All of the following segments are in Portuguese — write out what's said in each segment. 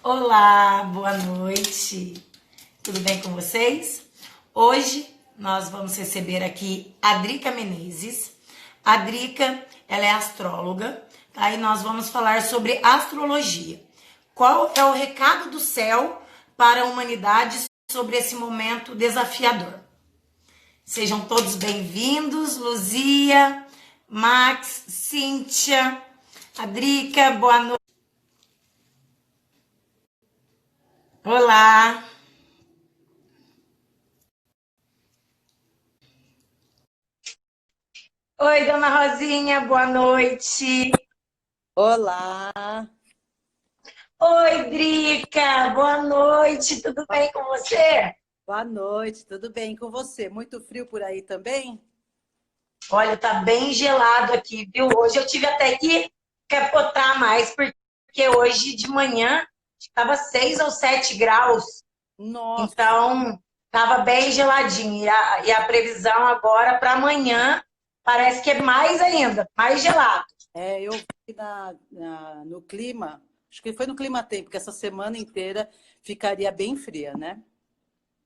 Olá, boa noite. Tudo bem com vocês? Hoje nós vamos receber aqui a Drica Menezes. A Drica, ela é astróloga, tá? E nós vamos falar sobre astrologia. Qual é o recado do céu para a humanidade sobre esse momento desafiador? Sejam todos bem-vindos, Luzia, Max, Cíntia, a Drica, boa noite. Olá. Oi, dona Rosinha, boa noite. Olá, Oi, Drica, boa noite, tudo bem com você? boa noite, tudo bem com você? Muito frio por aí também? Olha, tá bem gelado aqui, viu? Hoje eu tive até que capotar mais, porque hoje de manhã estava 6 ou 7 graus, Nossa, então estava bem geladinho. E a previsão agora para amanhã parece que é mais ainda, mais gelado. eu vi no clima, acho que foi no Clima Tempo, que essa semana inteira ficaria bem fria, né?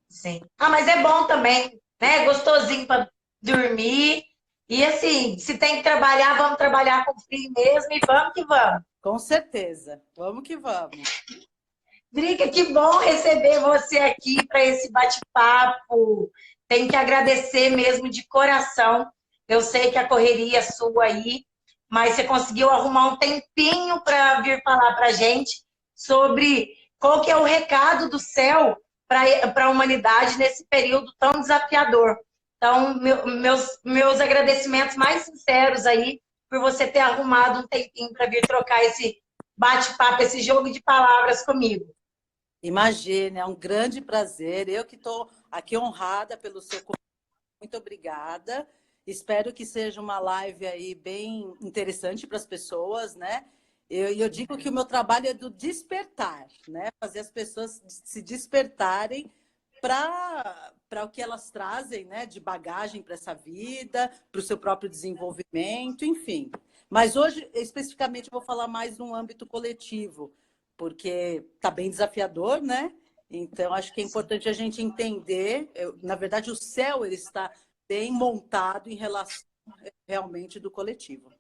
Sim. Ah, mas é bom também, né? Gostosinho para dormir. E assim, se tem que trabalhar, vamos trabalhar com frio mesmo e vamos que vamos. Com certeza, vamos que vamos. Drica, que bom receber você aqui para esse bate-papo. Tenho que agradecer mesmo de coração. Eu sei que a correria é sua aí, mas você conseguiu arrumar um tempinho para vir falar para a gente sobre qual que é o recado do céu para a humanidade nesse período tão desafiador. Então, meus agradecimentos mais sinceros aí por você ter arrumado um tempinho para vir trocar esse bate-papo, esse jogo de palavras comigo. Imagine, é um grande prazer. Eu que estou aqui honrada pelo seu convite, muito obrigada. Espero que seja uma live aí bem interessante para as pessoas, né? Eu digo que o meu trabalho é do despertar, né? Fazer as pessoas se despertarem para o que elas trazem, né? De bagagem para essa vida, para o seu próprio desenvolvimento, enfim. Mas hoje, especificamente, eu vou falar mais num âmbito coletivo, porque está bem desafiador, né? Então, acho que é importante a gente entender, na verdade, o céu ele está bem montado em relação realmente do coletivo.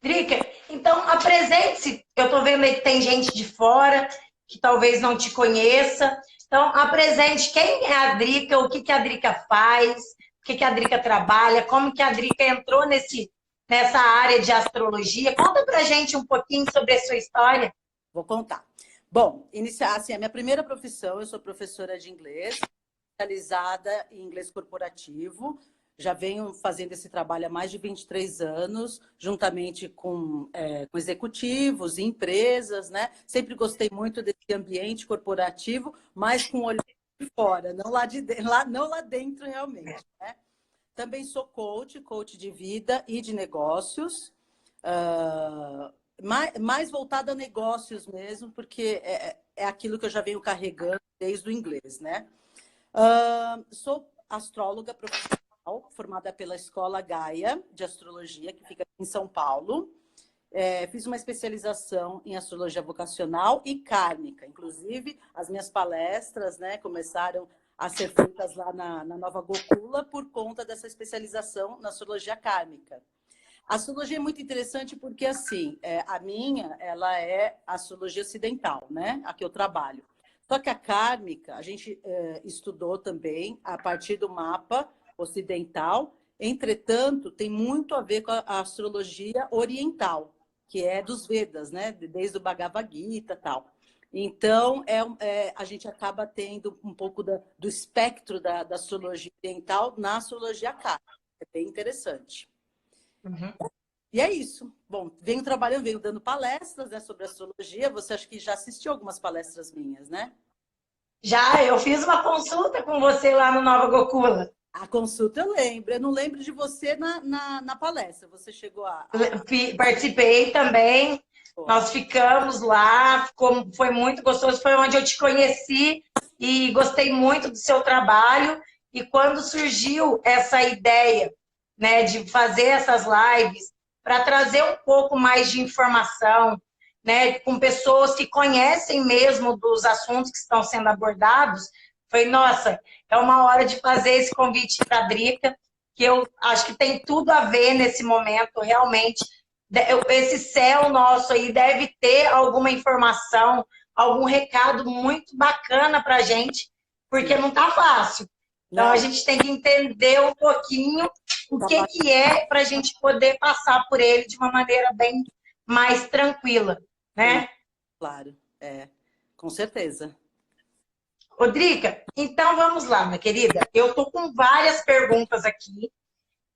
Drica, então apresente-se. Eu estou vendo aí que tem gente de fora que talvez não te conheça. Então, apresente quem é a Drica, o que, que a Drica faz, o que, que a Drica trabalha, como que a Drica entrou nessa área de astrologia. Conta pra gente um pouquinho sobre a sua história. Vou contar. Bom, iniciar assim, a minha primeira profissão, eu sou professora de inglês, especializada em inglês corporativo. Já venho fazendo esse trabalho há mais de 23 anos, juntamente com executivos e empresas, né? Sempre gostei muito desse ambiente corporativo, mas com o olho de fora, não lá, não lá dentro realmente, né? Também sou coach de vida e de negócios. Mais voltada a negócios mesmo, porque é aquilo que eu já venho carregando desde o inglês, né? Sou astróloga profissional, formada pela Escola Gaia de Astrologia, que fica em São Paulo. Fiz uma especialização em astrologia vocacional e kármica. Inclusive, as minhas palestras, né, começaram a ser feitas lá na Nova Gokula por conta dessa especialização na astrologia kármica. A astrologia é muito interessante porque, assim, a minha, ela é a astrologia ocidental, né? A que eu trabalho. Só que a kármica, a gente estudou também a partir do mapa ocidental. Entretanto, tem muito a ver com a astrologia oriental, que é dos Vedas, né? Desde o Bhagavad Gita e tal. Então, a gente acaba tendo um pouco do espectro da astrologia oriental na astrologia kármica. É bem interessante. Uhum. E é isso. Bom, venho trabalhando, venho dando palestras, né, sobre astrologia. Você acha que já assistiu algumas palestras minhas, né? Já, eu fiz uma consulta com você lá no Nova Gokula. A consulta eu lembro. Eu não lembro de você na palestra. Você chegou Participei também. Nós ficamos lá, foi muito gostoso. Foi onde eu te conheci e gostei muito do seu trabalho. E quando surgiu essa ideia, né, de fazer essas lives para trazer um pouco mais de informação né, com pessoas que conhecem mesmo dos assuntos que estão sendo abordados, falei, nossa, é uma hora de fazer esse convite para a Drica, que eu acho que tem tudo a ver nesse momento, realmente. Esse céu nosso aí deve ter alguma informação, algum recado muito bacana para a gente, porque não está fácil. Então, a Não, gente tem que entender um pouquinho o tá que é para a gente poder passar por ele de uma maneira bem mais tranquila, bacana, né? claro. É, com certeza. Rodriga, então vamos lá, minha querida. Eu estou com várias perguntas aqui,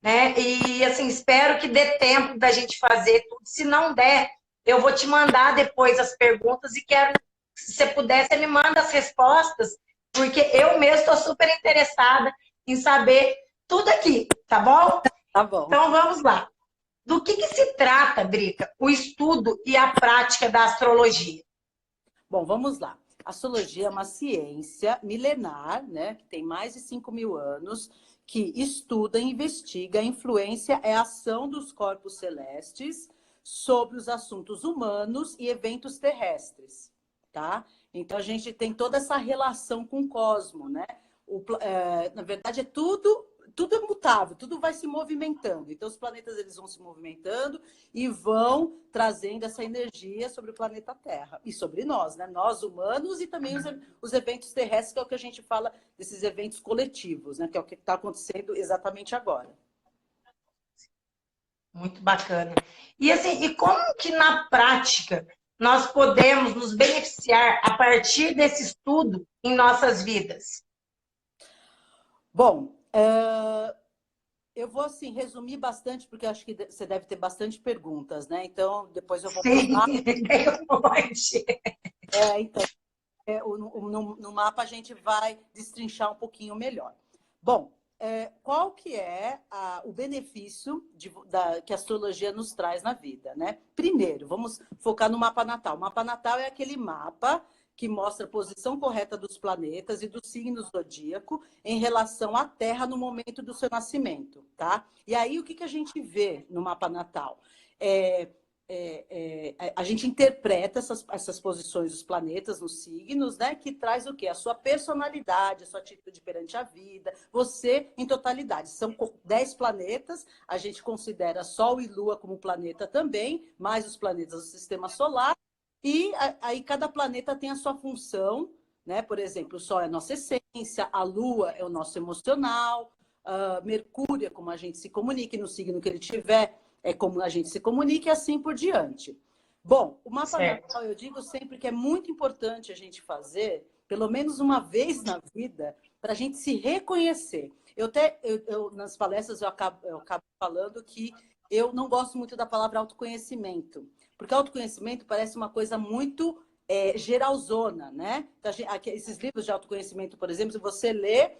né? E assim, espero que dê tempo da gente fazer tudo. Se não der, eu vou te mandar depois as perguntas e quero, se você puder, você me manda as respostas, porque eu mesmo estou super interessada em saber tudo aqui, tá bom? Tá bom. Então vamos lá. Do que se trata, Drica, o estudo e a prática da astrologia? Bom, vamos lá. A astrologia é uma ciência milenar, né, que tem mais de 5.000 anos, que estuda e investiga a influência e a ação dos corpos celestes sobre os assuntos humanos e eventos terrestres, tá? Então, a gente tem toda essa relação com o cosmo, né? Na verdade, tudo é mutável, tudo vai se movimentando. Então, os planetas eles vão se movimentando e vão trazendo essa energia sobre o planeta Terra e sobre nós, né? Nós humanos e também os eventos terrestres, que é o que a gente fala desses eventos coletivos, né? Que é o que está acontecendo exatamente agora. Muito bacana. E assim, e como que na prática nós podemos nos beneficiar a partir desse estudo em nossas vidas? Bom, eu vou assim resumir bastante, porque acho que você deve ter bastante perguntas, né? Então, depois eu vou para o Sim, mapa. pode. Então, no mapa a gente vai destrinchar um pouquinho melhor. Bom, qual que é o benefício que a astrologia nos traz na vida, né? Primeiro, vamos focar no mapa natal. O mapa natal é aquele mapa que mostra a posição correta dos planetas e do signo zodíaco em relação à Terra no momento do seu nascimento, tá? E aí, o que a gente vê no mapa natal? A gente interpreta essas posições dos planetas nos signos, né? Que traz o quê? A sua personalidade, a sua atitude perante a vida, você em totalidade. São 10 planetas, a gente considera Sol e Lua como planeta também, mais os planetas do sistema solar, e aí cada planeta tem a sua função, né? Por exemplo, o Sol é a nossa essência, a Lua é o nosso emocional, Mercúrio é como a gente se comunica, e no signo que ele tiver é como a gente se comunica e assim por diante. Bom, o mapa Certo. natal, eu digo sempre que é muito importante a gente fazer, pelo menos uma vez na vida, para a gente se reconhecer. Nas palestras, eu acabo falando que eu não gosto muito da palavra autoconhecimento, porque autoconhecimento parece uma coisa muito geralzona, né? Então, esses livros de autoconhecimento, por exemplo, se você lê,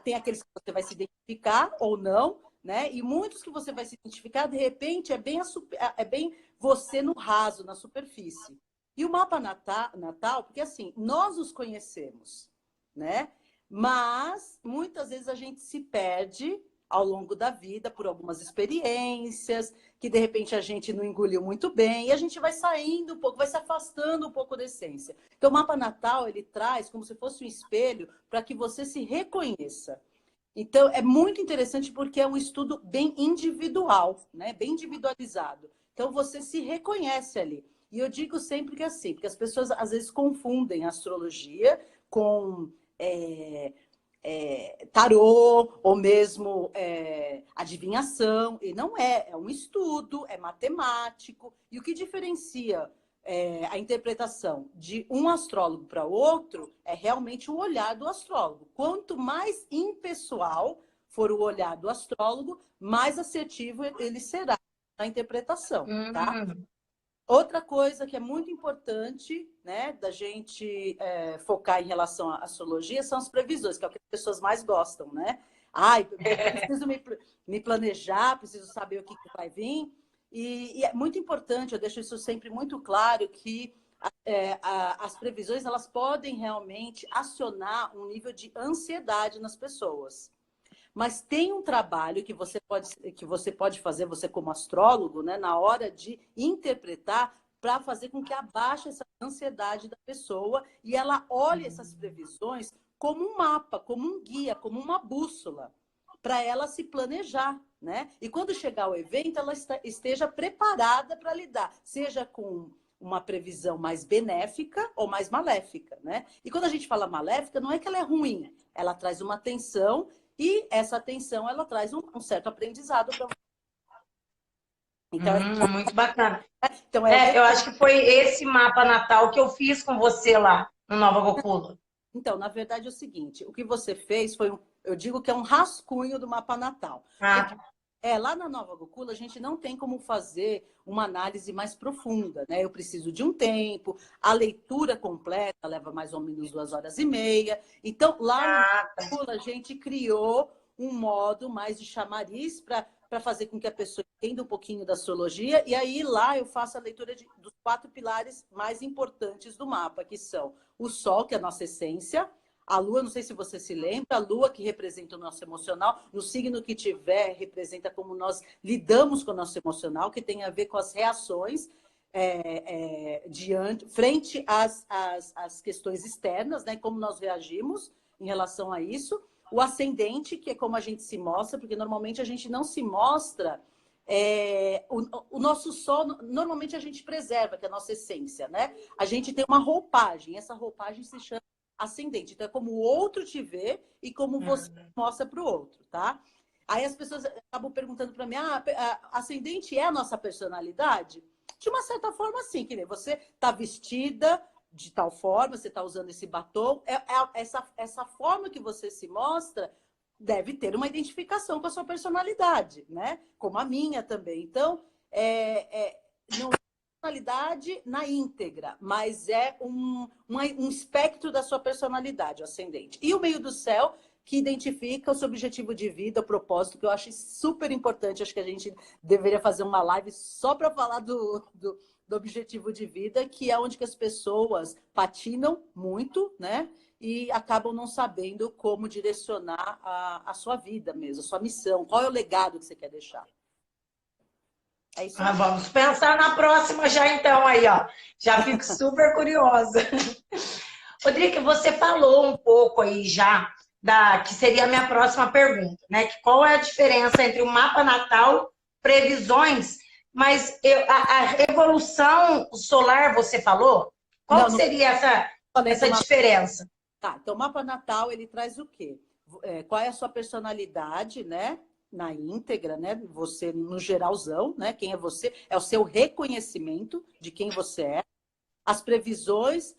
tem aqueles que você vai se identificar ou não, né? E muitos que você vai se identificar, de repente, é bem você no raso, na superfície. E o mapa natal, porque assim, nós os conhecemos, né? Mas muitas vezes a gente se perde ao longo da vida por algumas experiências que de repente a gente não engoliu muito bem e a gente vai saindo um pouco, vai se afastando um pouco da essência. Então o mapa natal ele traz como se fosse um espelho para que você se reconheça. Então, é muito interessante porque é um estudo bem individual, né? Bem individualizado. Então, você se reconhece ali. E eu digo sempre que é assim, porque as pessoas às vezes confundem a astrologia com tarô ou mesmo adivinhação. E não é um estudo, é matemático. E o que diferencia a interpretação de um astrólogo para outro é realmente o olhar do astrólogo. Quanto mais impessoal for o olhar do astrólogo, mais assertivo ele será na interpretação, tá? Outra coisa que é muito importante, né, da gente focar em relação à astrologia são as previsões, que é o que as pessoas mais gostam, né? Ai, preciso me planejar, preciso saber o que vai vir. E é muito importante, eu deixo isso sempre muito claro, que as previsões elas podem realmente acionar um nível de ansiedade nas pessoas. Mas tem um trabalho que você pode fazer, você como astrólogo, né, na hora de interpretar para fazer com que abaixe essa ansiedade da pessoa e ela olhe essas previsões como um mapa, como um guia, como uma bússola, para ela se planejar, né? E quando chegar o evento, ela esteja preparada para lidar, seja com uma previsão mais benéfica ou mais maléfica, né? E quando a gente fala maléfica, não é que ela é ruim, ela traz uma tensão e essa tensão ela traz um certo aprendizado para você. Então, muito bacana. Então, eu acho que foi esse mapa natal que eu fiz com você lá no Nova Gokula. Então, na verdade é o seguinte, o que você fez foi, eu digo que é um rascunho do mapa natal. Ah. Lá na Nova Gokula, a gente não tem como fazer uma análise mais profunda, né? Eu preciso de um tempo, a leitura completa leva mais ou menos 2h30. Então, lá na Nova Gokula, a gente criou um modo mais de chamariz para fazer com que a pessoa entenda um pouquinho da astrologia. E aí, lá eu faço a leitura dos 4 pilares mais importantes do mapa, que são o Sol, que é a nossa essência, a Lua, não sei se você se lembra, a Lua que representa o nosso emocional, no signo que tiver, representa como nós lidamos com o nosso emocional, que tem a ver com as reações frente às questões externas, né? Como nós reagimos em relação a isso. O ascendente, que é como a gente se mostra, porque normalmente a gente não se mostra. O nosso sol, normalmente a gente preserva, que é a nossa essência, né? A gente tem uma roupagem, essa roupagem se chama ascendente. Então, é como o outro te vê e como você mostra para o outro, tá? Aí as pessoas acabam perguntando para mim, ascendente é a nossa personalidade? De uma certa forma, sim, que nem você tá vestida de tal forma, você está usando esse batom, essa forma que você se mostra deve ter uma identificação com a sua personalidade, né? Como a minha também. Então, não é personalidade na íntegra, mas é um espectro da sua personalidade, o ascendente. E o meio do céu, que identifica o seu objetivo de vida, o propósito, que eu acho super importante. Acho que a gente deveria fazer uma live só para falar do objetivo de vida, que é onde que as pessoas patinam muito, né? E acabam não sabendo como direcionar a sua vida mesmo, a sua missão. Qual é o legado que você quer deixar? É isso aí. Vamos pensar na próxima já então aí, ó. Já fico super curiosa. Rodrigo, você falou um pouco aí já que seria a minha próxima pergunta, né? Que qual é a diferença entre o mapa natal, previsões, mas a revolução solar, você falou? Qual seria essa diferença? Tá, então o mapa natal, ele traz o quê? Qual é a sua personalidade, né? Na íntegra, né? Você no geralzão, né? Quem é você? É o seu reconhecimento de quem você é. As previsões,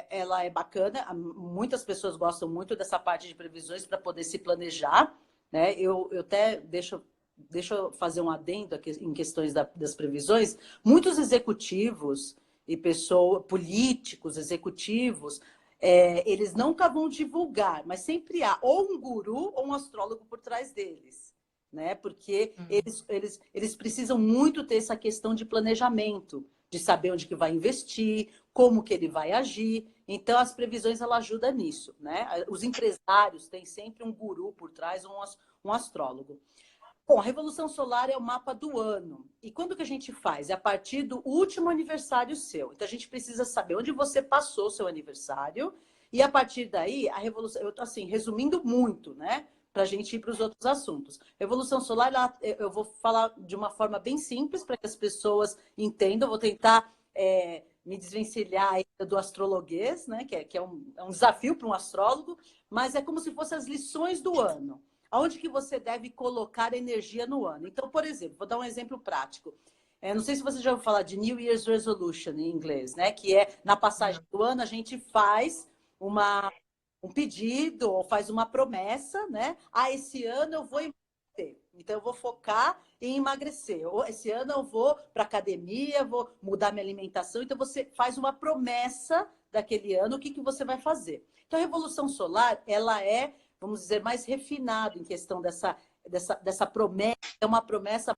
ela é bacana. Muitas pessoas gostam muito dessa parte de previsões para poder se planejar, né? Eu até deixa eu fazer um adendo aqui em questões das previsões. Muitos executivos e políticos, executivos, eles nunca vão divulgar, mas sempre há ou um guru ou um astrólogo por trás deles, né? Porque eles precisam muito ter essa questão de planejamento, de saber onde que vai investir, como que ele vai agir. Então, as previsões, ela ajuda nisso, né? Os empresários têm sempre um guru por trás, um astrólogo. Bom, a Revolução Solar é o mapa do ano. E quando que a gente faz? É a partir do último aniversário seu. Então, a gente precisa saber onde você passou seu aniversário. E, a partir daí, a Revolução... Eu estou, assim, resumindo muito, né? Para a gente ir para os outros assuntos. Revolução Solar, eu vou falar de uma forma bem simples para que as pessoas entendam. Eu vou tentar me desvencilhar do astrologuês, né? Que é um desafio para um astrólogo. Mas é como se fossem as lições do ano. Aonde que você deve colocar energia no ano? Então, por exemplo, vou dar um exemplo prático. Não sei se você já ouviu falar de New Year's Resolution em inglês, né? Que é, na passagem do ano, a gente faz um pedido ou faz uma promessa, né? Esse ano eu vou emagrecer. Então, eu vou focar em emagrecer. Ou esse ano eu vou para academia, vou mudar minha alimentação. Então, você faz uma promessa daquele ano, o que você vai fazer. Então, a Revolução Solar, ela é, vamos dizer, mais refinado em questão dessa promessa, é uma promessa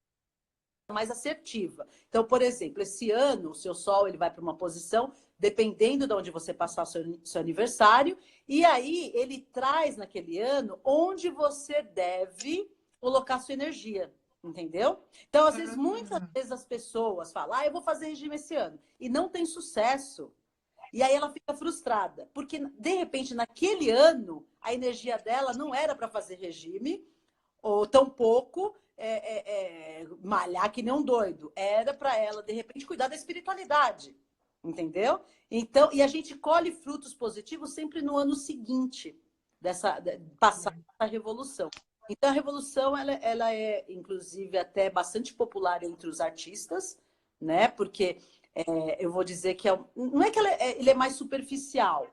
mais assertiva. Então, por exemplo, esse ano o seu Sol ele vai para uma posição, dependendo de onde você passar seu aniversário, e aí ele traz naquele ano onde você deve colocar sua energia. entendeu? Então, às vezes, muitas vezes as pessoas falam, eu vou fazer regime esse ano, e não tem sucesso. E aí ela fica frustrada, porque, de repente, naquele ano, a energia dela não era para fazer regime, ou tampouco malhar que nem um doido. Era para ela, de repente, cuidar da espiritualidade, entendeu? Então, e a gente colhe frutos positivos sempre no ano seguinte, passar essa revolução. Então, a revolução, ela é, inclusive, até bastante popular entre os artistas, né? Porque eu vou dizer que não é que ele é mais superficial,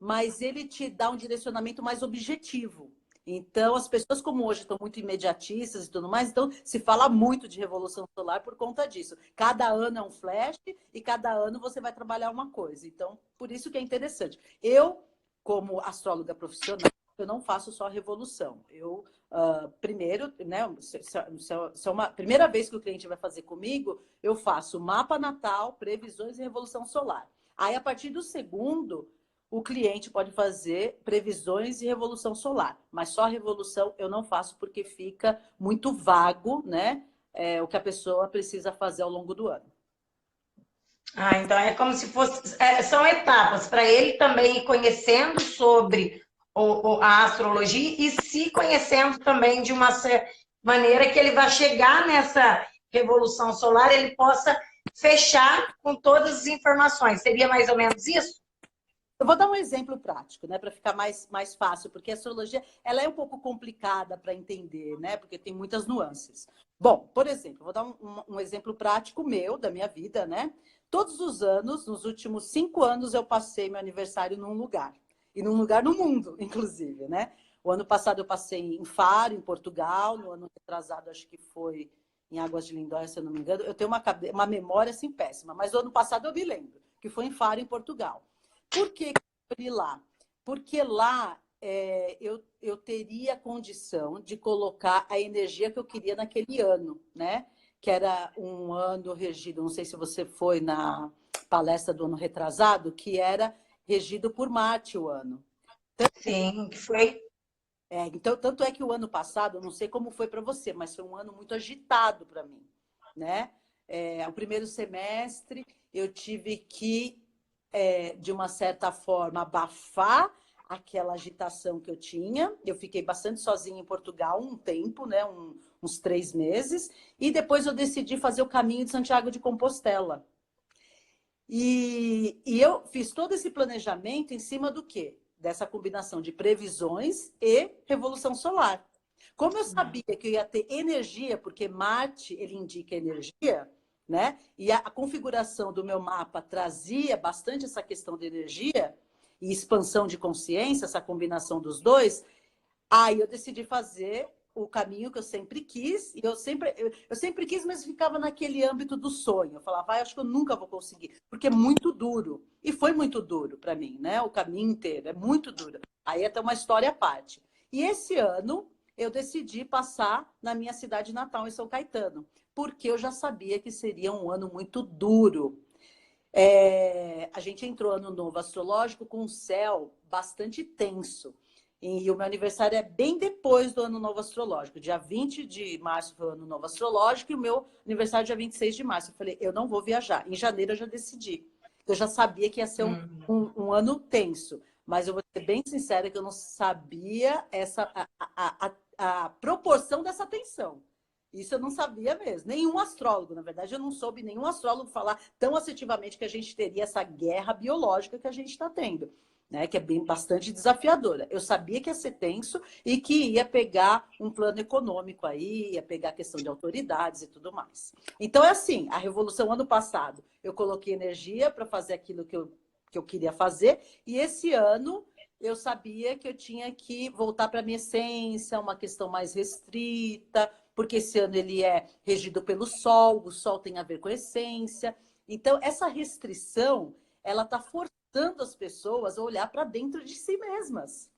mas ele te dá um direcionamento mais objetivo. Então, as pessoas, como hoje, estão muito imediatistas e tudo mais, então se fala muito de revolução solar por conta disso. Cada ano é um flash e cada ano você vai trabalhar uma coisa. Então, por isso que é interessante. Eu, como astróloga profissional, eu não faço só revolução. Eu, primeiro, né, se é uma primeira vez que o cliente vai fazer comigo, eu faço mapa natal, previsões e revolução solar. Aí, a partir do segundo, o cliente pode fazer previsões e revolução solar, mas só a revolução eu não faço porque fica muito vago, né? O que a pessoa precisa fazer ao longo do ano. Então é como se fosse. São etapas para ele também ir conhecendo sobre a astrologia e se conhecendo também de uma maneira que ele vai chegar nessa revolução solar, ele possa fechar com todas as informações. Seria mais ou menos isso? Eu vou dar um exemplo prático, né, para ficar mais fácil, porque a astrologia ela é um pouco complicada para entender, né, porque tem muitas nuances. Bom, por exemplo, vou dar um exemplo prático meu, da minha vida, né? Todos os anos, nos últimos 5 anos, eu passei meu aniversário num lugar. E num lugar no mundo, inclusive, né? O ano passado eu passei em Faro, em Portugal. No ano retrasado, acho que foi em Águas de Lindóia, se eu não me engano. Eu tenho uma memória, assim, péssima. Mas o ano passado eu me lembro, que foi em Faro, em Portugal. Por que eu escolhi lá? Porque lá eu teria condição de colocar a energia que eu queria naquele ano, né? Que era um ano regido, não sei se você foi na palestra do ano retrasado, que era regido por Marte o ano. Sim, que foi. Então, tanto é que o ano passado, eu não sei como foi para você, mas foi um ano muito agitado para mim, né? O primeiro semestre eu tive que, de uma certa forma, abafar aquela agitação que eu tinha. Eu fiquei bastante sozinha em Portugal um tempo, né? Uns 3 meses, e depois eu decidi fazer o caminho de Santiago de Compostela. E eu fiz todo esse planejamento em cima do quê? Dessa combinação de previsões e revolução solar. Como eu sabia que eu ia ter energia, porque Marte, ele indica energia, né? E a configuração do meu mapa trazia bastante essa questão de energia e expansão de consciência, essa combinação dos dois, aí eu decidi fazer o caminho que eu sempre quis, e eu sempre quis, mas ficava naquele âmbito do sonho. Eu falava, acho que eu nunca vou conseguir, porque é muito duro. E foi muito duro para mim, né? O caminho inteiro é muito duro. Aí é até uma história à parte. E esse ano eu decidi passar na minha cidade natal, em São Caetano, porque eu já sabia que seria um ano muito duro. A gente entrou ano novo astrológico com um céu bastante tenso. E o meu aniversário é bem depois do ano novo astrológico. Dia 20 de março foi o ano novo astrológico e o meu aniversário é dia 26 de março. Eu falei, eu não vou viajar. Em janeiro eu já decidi. Eu já sabia que ia ser um ano tenso. Mas eu vou ser bem sincera que eu não sabia a proporção dessa tensão. Isso eu não sabia mesmo. Nenhum astrólogo, na verdade, eu não soube nenhum astrólogo falar tão assertivamente que a gente teria essa guerra biológica que a gente está tendo, né? Que é bastante desafiadora. Eu sabia que ia ser tenso e que ia pegar um plano econômico aí, ia pegar a questão de autoridades e tudo mais. Então, é assim, a Revolução ano passado, eu coloquei energia para fazer aquilo que eu queria fazer, e esse ano eu sabia que eu tinha que voltar para a minha essência, uma questão mais restrita, porque esse ano ele é regido pelo Sol, o Sol tem a ver com a essência. Então, essa restrição, ela está forçando as pessoas a olhar para dentro de si mesmas,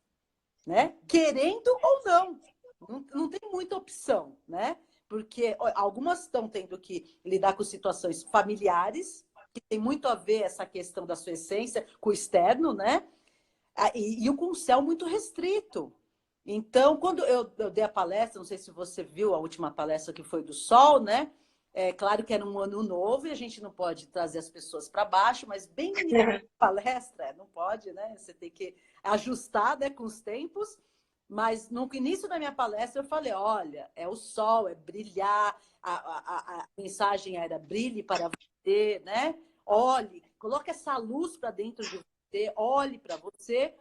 né? Querendo ou não. Não tem muita opção, né? Porque algumas estão tendo que lidar com situações familiares, que tem muito a ver essa questão da sua essência com o externo, né? E com o céu muito restrito. Então, quando eu dei a palestra, não sei se você viu a última palestra que foi do Sol, né? É claro que era um ano novo e a gente não pode trazer as pessoas para baixo, mas bem no início da palestra, não pode, né? Você tem que ajustar, né, com os tempos. Mas no início da minha palestra eu falei, olha, é o sol, é brilhar, a mensagem era brilhe para você, né? Olhe, coloque essa luz para dentro de você, olhe para você.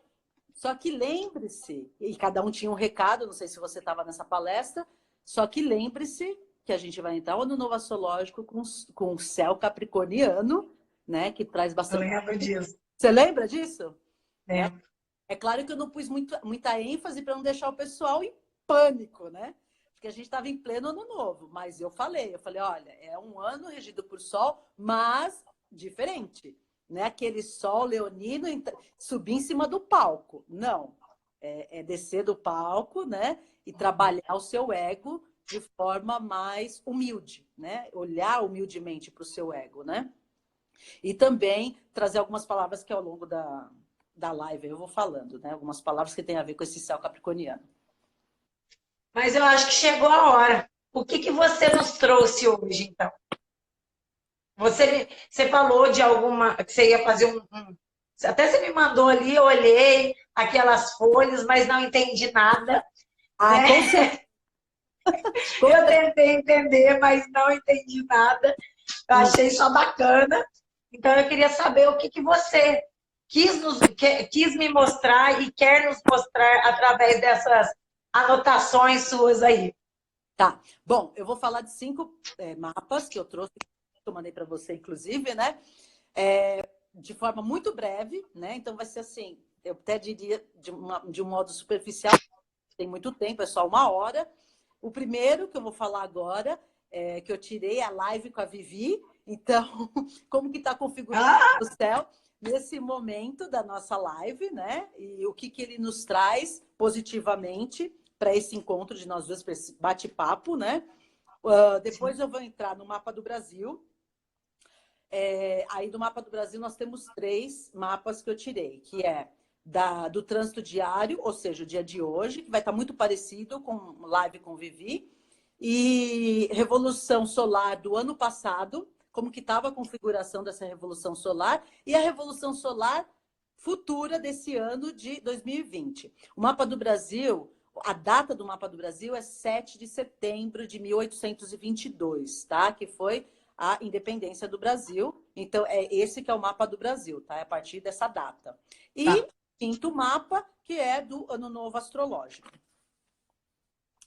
Só que lembre-se, e cada um tinha um recado, não sei se você estava nessa palestra, só que lembre-se que a gente vai entrar no novo astrológico com o céu capricorniano, né? Que traz Eu bastante. lembro disso. Você lembra disso? Né? Lembro. É claro que eu não pus muita ênfase para não deixar o pessoal em pânico, né? Porque a gente estava em pleno ano novo, mas eu falei, olha, é um ano regido por sol, mas diferente, né? Aquele sol leonino subir em cima do palco. Não, é descer do palco, né? E trabalhar o seu ego de forma mais humilde, né? Olhar humildemente para o seu ego, né? E também trazer algumas palavras que ao longo da live eu vou falando, né? Algumas palavras que têm a ver com esse céu capricorniano. Mas eu acho que chegou a hora. O que que você nos trouxe hoje, então? Você falou de alguma, que você ia fazer até você me mandou ali, eu olhei aquelas folhas, mas não entendi nada, Ah, né? com certeza. Eu tentei entender, mas não entendi nada. Eu achei só bacana. Então eu queria saber o que que você quis me mostrar e quer nos mostrar através dessas anotações suas aí. Tá. Bom, eu vou falar de 5 mapas que eu trouxe, que eu mandei para você, inclusive, né? De forma muito breve, né? Então vai ser assim, eu até diria de um modo superficial, tem muito tempo, é só 1 hora. O primeiro que eu vou falar agora é que eu tirei a live com a Vivi. Então, como que está configurado o céu nesse momento da nossa live, né? E o que ele nos traz positivamente para esse encontro de nós duas, para esse bate-papo, né? Depois eu vou entrar no mapa do Brasil. Aí do mapa do Brasil nós temos 3 mapas que eu tirei, que é do trânsito diário, ou seja, o dia de hoje, que vai estar muito parecido com live com Vivi, e revolução solar do ano passado, como que estava a configuração dessa revolução solar, e a revolução solar futura desse ano de 2020. O mapa do Brasil, a data do mapa do Brasil é 7 de setembro de 1822, tá? Que foi a independência do Brasil. Então, é esse que é o mapa do Brasil, tá? É a partir dessa data. E Tá. 5º mapa, que é do Ano Novo Astrológico.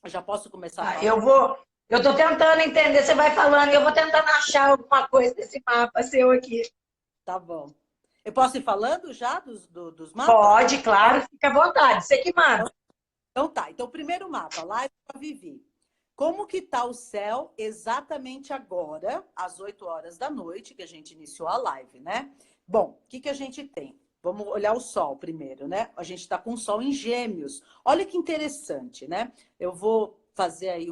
Eu já posso começar a falar? Eu estou tentando entender, você vai falando, e eu vou tentando achar alguma coisa desse mapa seu aqui. Tá bom. Eu posso ir falando já dos mapas? Pode, claro, fica à vontade, você que manda. Então tá. Então, o primeiro mapa, live com a Vivi. Como que está o céu exatamente agora, às 8 horas da noite, que a gente iniciou a live, né? Bom, o que a gente tem? Vamos olhar o Sol primeiro, né? A gente está com o Sol em Gêmeos. Olha que interessante, né? Eu vou fazer aí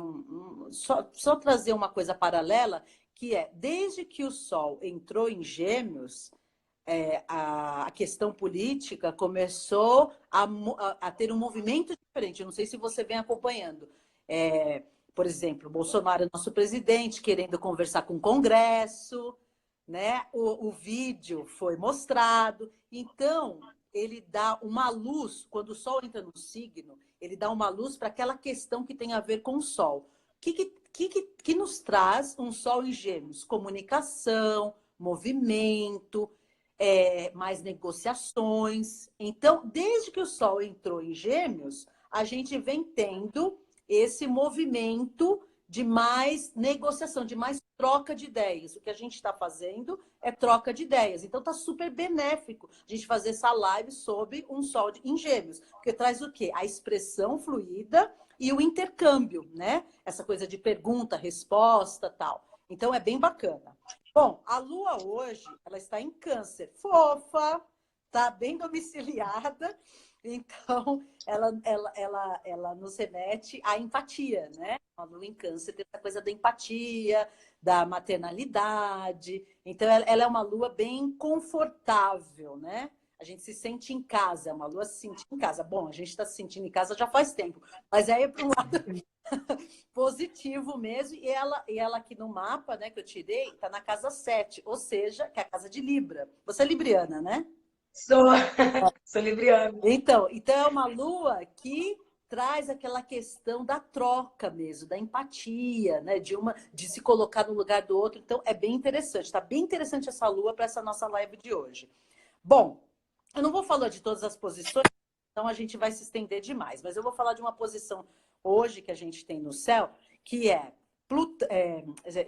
só trazer uma coisa paralela, que é, desde que o Sol entrou em Gêmeos, a questão política começou a ter um movimento diferente. Eu não sei se você vem acompanhando. Por exemplo, Bolsonaro é nosso presidente, querendo conversar com o Congresso, né? O vídeo foi mostrado. Então, ele dá uma luz, quando o Sol entra no signo, ele dá uma luz para aquela questão que tem a ver com o Sol. Que nos traz um Sol em Gêmeos? Comunicação, movimento, mais negociações. Então, desde que o Sol entrou em Gêmeos, a gente vem tendo esse movimento de mais negociação, de mais troca de ideias. O que a gente está fazendo é troca de ideias. Então, está super benéfico a gente fazer essa live sobre um Sol em Gêmeos, porque traz o quê? A expressão fluida e o intercâmbio, né? Essa coisa de pergunta, resposta, tal. Então, é bem bacana. Bom, a Lua hoje, ela está em Câncer. Fofa, está bem domiciliada. Então, ela nos remete à empatia, né? A Lua em Câncer tem essa coisa da empatia, da maternalidade. Então, ela é uma Lua bem confortável, né? A gente se sente em casa, uma lua se sente em casa. Bom, a gente está se sentindo em casa já faz tempo, mas aí é para um lado positivo mesmo. E ela aqui no mapa, né, que eu tirei, está na casa 7, ou seja, que é a casa de Libra. Você é libriana, né? Sou, sou libriana. Então é uma lua que traz aquela questão da troca mesmo, da empatia, né? De se colocar no lugar do outro. Então é bem interessante, tá bem interessante essa lua para essa nossa live de hoje. Bom, eu não vou falar de todas as posições, então a gente vai se estender demais, mas eu vou falar de uma posição hoje que a gente tem no céu, que é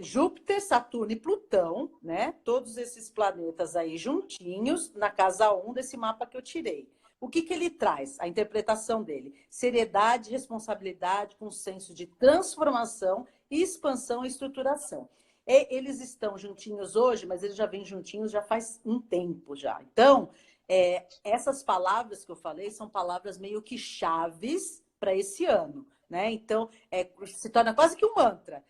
Júpiter, Saturno e Plutão, né? Todos esses planetas aí juntinhos na casa 1 desse mapa que eu tirei. O que ele traz? A interpretação dele. Seriedade, responsabilidade, com senso de transformação, expansão e estruturação. Eles estão juntinhos hoje, mas eles já vêm juntinhos já faz um tempo já. Então, essas palavras que eu falei são palavras meio que chaves para esse ano, né? Então, se torna quase que um mantra.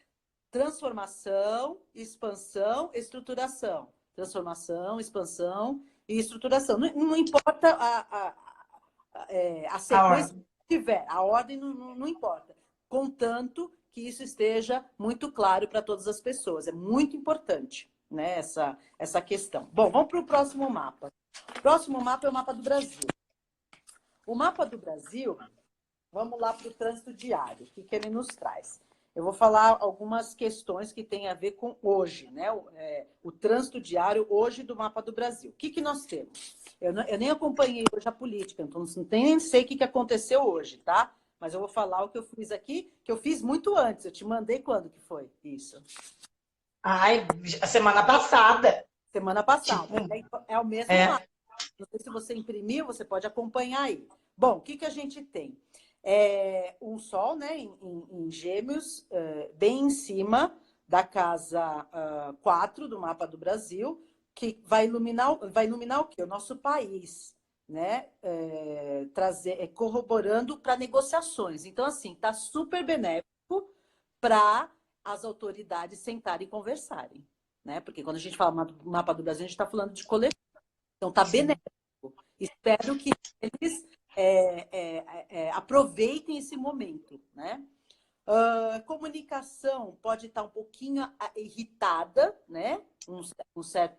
Transformação, expansão, estruturação. Transformação, expansão e estruturação. Não importa a sequência que tiver, a ordem não importa. Contanto que isso esteja muito claro para todas as pessoas. É muito importante, né, essa questão. Bom, vamos para o próximo mapa. O próximo mapa é o mapa do Brasil. O mapa do Brasil, vamos lá para o trânsito diário. O que ele nos traz? Eu vou falar algumas questões que têm a ver com hoje, né? O trânsito diário hoje do mapa do Brasil. O que nós temos? Eu nem acompanhei hoje a política, então nem sei o que aconteceu hoje, tá? Mas eu vou falar o que eu fiz aqui, que eu fiz muito antes. Eu te mandei quando que foi isso? Ai, a semana passada. Semana passada. Tipo, É o mesmo mapa. Não sei se você imprimiu, você pode acompanhar aí. Bom, o que a gente tem? Um Sol, né, em Gêmeos, bem em cima da casa 4 do mapa do Brasil, que vai iluminar o quê? O nosso país, né? Corroborando para negociações. Então, assim, está super benéfico para as autoridades sentarem e conversarem, né? Porque quando a gente fala mapa do Brasil, a gente está falando de coletivo. Então, está benéfico. Espero que eles aproveitem esse momento, né? Comunicação pode estar um pouquinho irritada, né?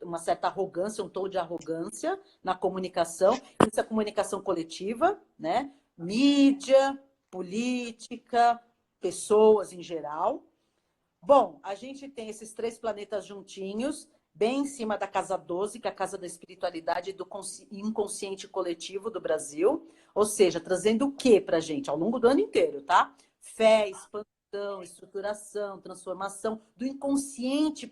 Uma certa arrogância, um tom de arrogância na comunicação. Isso é comunicação coletiva, né? Mídia, política, pessoas em geral. Bom, a gente tem esses 3 planetas juntinhos, bem em cima da casa 12, que é a casa da espiritualidade e do inconsciente coletivo do Brasil. Ou seja, trazendo o que para a gente? Ao longo do ano inteiro, tá? Fé, expansão, estruturação, transformação do inconsciente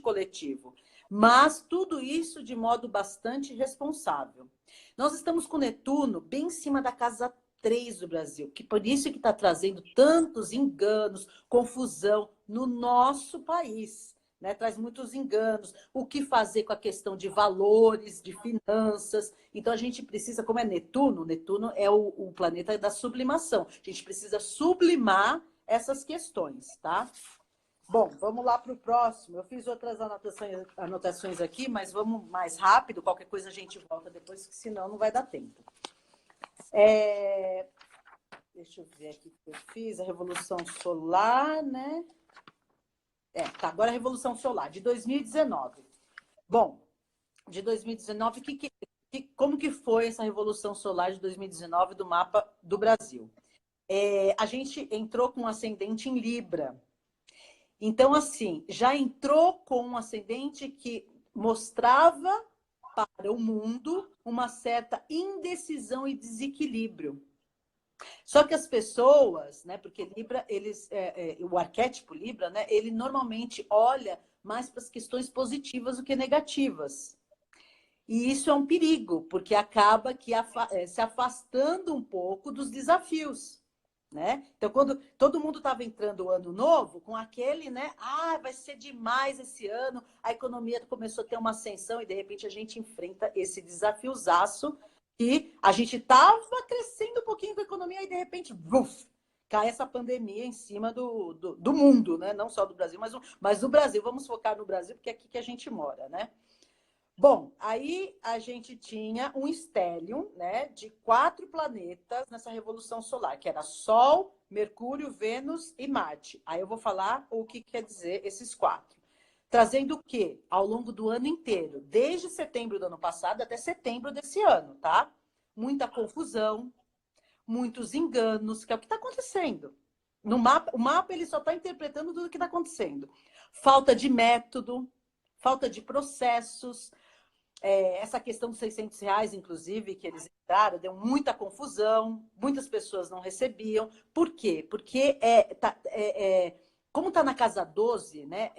coletivo. Mas tudo isso de modo bastante responsável. Nós estamos com Netuno bem em cima da casa 3 do Brasil, que por isso que está trazendo tantos enganos, confusão no nosso país. Né? Traz muitos enganos, o que fazer com a questão de valores, de finanças. Então, a gente precisa, como é Netuno é o planeta da sublimação. A gente precisa sublimar essas questões, tá? Bom, vamos lá para o próximo. Eu fiz outras anotações aqui, mas vamos mais rápido. Qualquer coisa a gente volta depois, que senão não vai dar tempo. Deixa eu ver aqui o que eu fiz. A Revolução Solar, né? Tá, agora a Revolução Solar, de 2019. Bom, de 2019, como que foi essa Revolução Solar de 2019 do mapa do Brasil? A gente entrou com um ascendente em Libra. Então, assim, já entrou com um ascendente que mostrava para o mundo uma certa indecisão e desequilíbrio. Só que as pessoas, né, porque Libra, o arquétipo Libra, né, ele normalmente olha mais para as questões positivas do que negativas. E isso é um perigo, porque acaba se afastando um pouco dos desafios. Né? Então, quando todo mundo estava entrando o ano novo, com aquele, né? Vai ser demais esse ano, a economia começou a ter uma ascensão e de repente a gente enfrenta esse desafiozaço e a gente estava crescendo um pouquinho com a economia e de repente, cai essa pandemia em cima do mundo, né? Não só do Brasil, mas do Brasil. Vamos focar no Brasil, porque é aqui que a gente mora, né? Bom, aí a gente tinha um estélio, né, de 4 planetas nessa revolução solar, que era Sol, Mercúrio, Vênus e Marte. Aí eu vou falar o que quer dizer esses 4. Trazendo o quê? Ao longo do ano inteiro, desde setembro do ano passado até setembro desse ano, tá? Muita confusão, muitos enganos, que é o que está acontecendo. No mapa, o mapa ele só está interpretando tudo o que está acontecendo. Falta de método, falta de processos. Essa questão dos R$ 600, inclusive, que eles entraram, deu muita confusão, muitas pessoas não recebiam. Por quê? Porque como está na casa 12, né,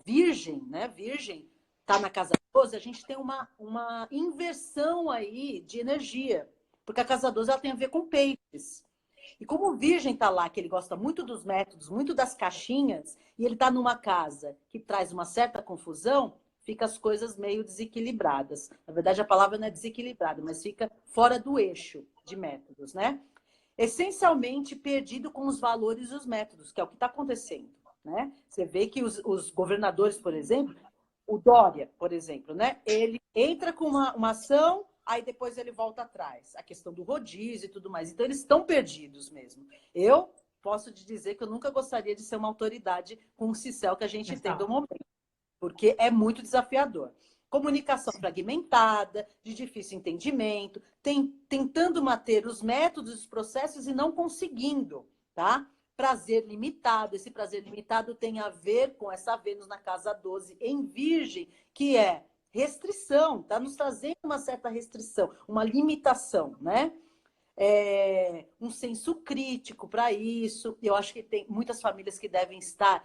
virgem, né, virgem está na casa 12, a gente tem uma inversão aí de energia, porque a casa 12 ela tem a ver com peixes. E como o virgem está lá, que ele gosta muito dos métodos, muito das caixinhas, e ele está numa casa que traz uma certa confusão, fica as coisas meio desequilibradas. Na verdade, a palavra não é desequilibrada, mas fica fora do eixo de métodos, né? Essencialmente perdido com os valores e os métodos, que é o que está acontecendo, né? Você vê que os governadores, por exemplo, o Dória, por exemplo, né? Ele entra com uma ação, aí depois ele volta atrás. A questão do rodízio e tudo mais. Então, eles estão perdidos mesmo. Eu posso te dizer que eu nunca gostaria de ser uma autoridade com o CICEL que a gente tem do momento, porque é muito desafiador. Comunicação fragmentada, de difícil entendimento, tentando manter os métodos, os processos e não conseguindo, tá? Prazer limitado. Esse prazer limitado tem a ver com essa Vênus na casa 12 em Virgem, que é restrição, tá nos trazendo uma certa restrição, uma limitação, né? Um senso crítico para isso. Eu acho que tem muitas famílias que devem estar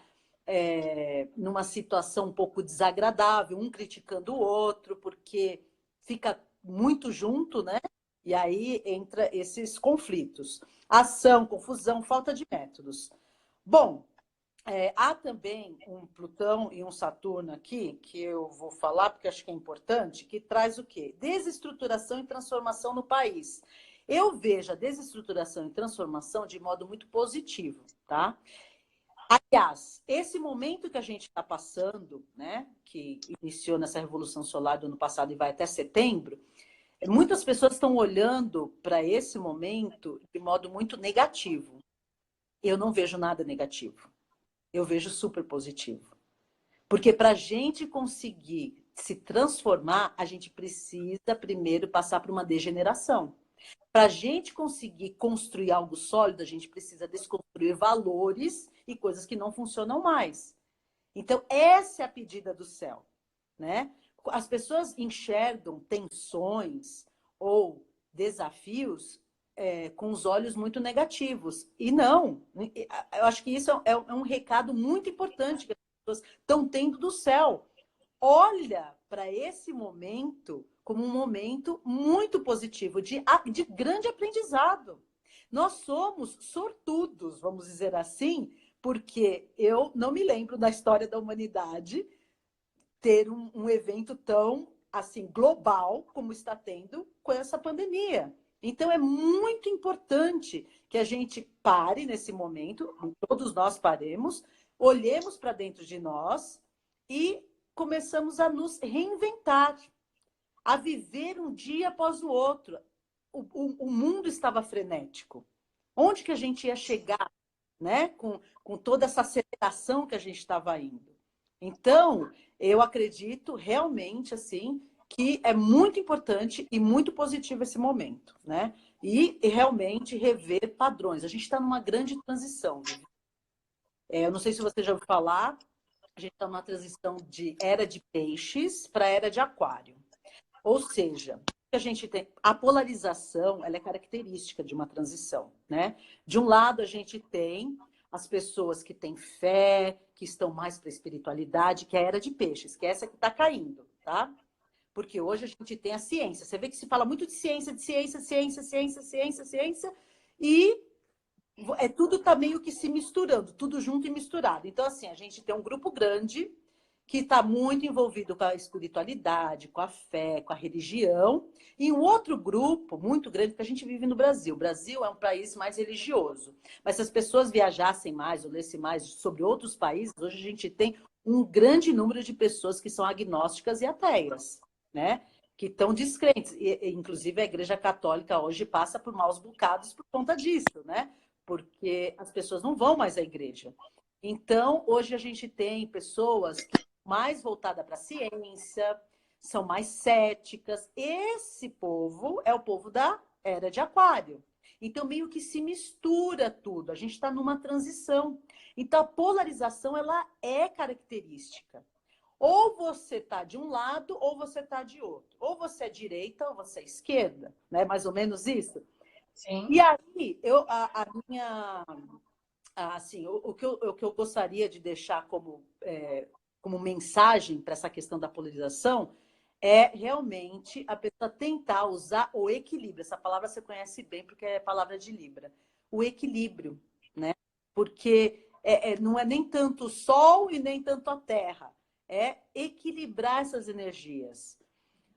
numa situação um pouco desagradável, um criticando o outro, porque fica muito junto, né? E aí entra esses conflitos. Ação, confusão, falta de métodos. Bom, há também um Plutão e um Saturno aqui, que eu vou falar porque acho que é importante, que traz o quê? Desestruturação e transformação no país. Eu vejo a desestruturação e transformação de modo muito positivo, tá? Aliás, esse momento que a gente está passando, né, que iniciou nessa Revolução Solar do ano passado e vai até setembro, muitas pessoas estão olhando para esse momento de modo muito negativo. Eu não vejo nada negativo. Eu vejo super positivo. Porque para a gente conseguir se transformar, a gente precisa primeiro passar por uma degeneração. Para a gente conseguir construir algo sólido, a gente precisa desconstruir valores e coisas que não funcionam mais. Então, essa é a pedida do céu, né? As pessoas enxergam tensões ou desafios com os olhos muito negativos. E não, eu acho que isso é um recado muito importante que as pessoas estão tendo do céu. Olha para esse momento como um momento muito positivo, de grande aprendizado. Nós somos sortudos, vamos dizer assim, porque eu não me lembro da história da humanidade ter um evento tão assim global como está tendo com essa pandemia. Então é muito importante que a gente pare nesse momento, todos nós paremos, olhemos para dentro de nós e começamos a nos reinventar, a viver um dia após o outro. O mundo estava frenético. Onde que a gente ia chegar, né? Com toda essa aceleração que a gente estava indo. Então, eu acredito realmente assim que é muito importante e muito positivo esse momento, né? E realmente rever padrões. A gente está numa grande transição. Eu não sei se você já ouviu falar, a gente está numa transição de era de peixes para era de aquário. Ou seja, a gente tem a polarização, ela é característica de uma transição, né? De um lado a gente tem as pessoas que têm fé, que estão mais para a espiritualidade, que é a era de peixes, que é essa que está caindo, tá? Porque hoje a gente tem a ciência. Você vê que se fala muito de ciência, e tudo está meio que se misturando, tudo junto e misturado. Então, assim, a gente tem um grupo grande que está muito envolvido com a espiritualidade, com a fé, com a religião, e um outro grupo muito grande que a gente vive no Brasil. O Brasil é um país mais religioso, mas se as pessoas viajassem mais ou lessem mais sobre outros países, hoje a gente tem um grande número de pessoas que são agnósticas e ateias. né? Que estão descrentes. Inclusive, a Igreja Católica hoje passa por maus bocados por conta disso, né? Porque as pessoas não vão mais à igreja. Então, hoje a gente tem pessoas que são mais voltadas para a ciência, são mais céticas. Esse povo é o povo da Era de Aquário. Então, meio que se mistura tudo. A gente está numa transição. Então, a polarização, ela é característica. Ou você está de um lado, ou você está de outro. Ou você é direita, ou você é esquerda. Né? Mais ou menos isso. Sim. E aí, a minha... Assim, o que eu gostaria de deixar como mensagem para essa questão da polarização é realmente a pessoa tentar usar o equilíbrio. Essa palavra você conhece bem, porque é palavra de Libra. O equilíbrio, né? Porque não é nem tanto o Sol e nem tanto a Terra. É equilibrar essas energias.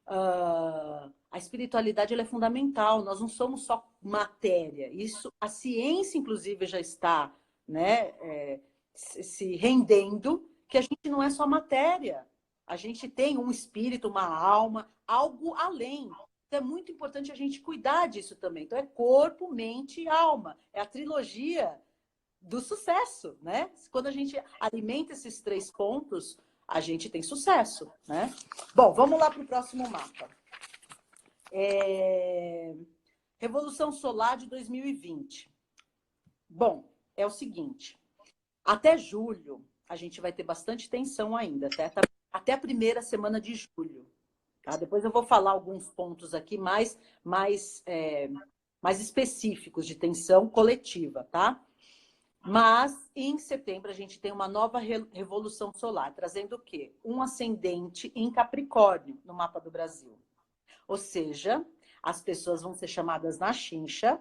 A espiritualidade ela é fundamental. Nós não somos só matéria. Isso, a ciência, inclusive, já está, né, se rendendo que a gente não é só matéria. A gente tem um espírito, uma alma, algo além. Então, é muito importante a gente cuidar disso também. Então, é corpo, mente e alma. É a trilogia do sucesso, né? Quando a gente alimenta esses 3 pontos, a gente tem sucesso, né? Bom, vamos lá para o próximo mapa. Revolução Solar de 2020. Bom, é o seguinte. Até julho, a gente vai ter bastante tensão ainda, até a primeira semana de julho. Tá? Depois eu vou falar alguns pontos aqui mais específicos de tensão coletiva, tá? Mas, em setembro, a gente tem uma nova revolução solar, trazendo o quê? Um ascendente em Capricórnio no mapa do Brasil. Ou seja, as pessoas vão ser chamadas na chincha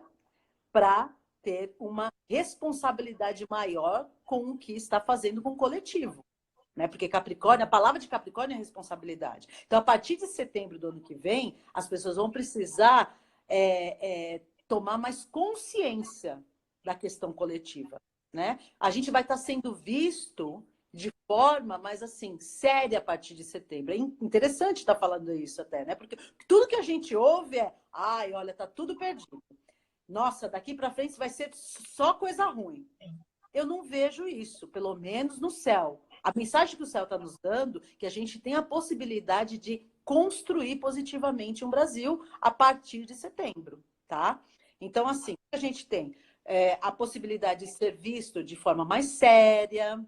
para ter uma responsabilidade maior com o que está fazendo com o coletivo. Né? Porque Capricórnio, a palavra de Capricórnio é responsabilidade. Então, a partir de setembro do ano que vem, as pessoas vão precisar tomar mais consciência da questão coletiva. Né? A gente vai estar sendo visto de forma mais assim, séria a partir de setembro. É interessante estar falando isso até, né? Porque tudo que a gente ouve ai, olha, tá tudo perdido. Nossa, daqui para frente vai ser só coisa ruim. Eu não vejo isso, pelo menos no céu. A mensagem que o céu está nos dando é que a gente tem a possibilidade de construir positivamente um Brasil a partir de setembro, tá? Então, assim, a gente tem a possibilidade de ser visto de forma mais séria,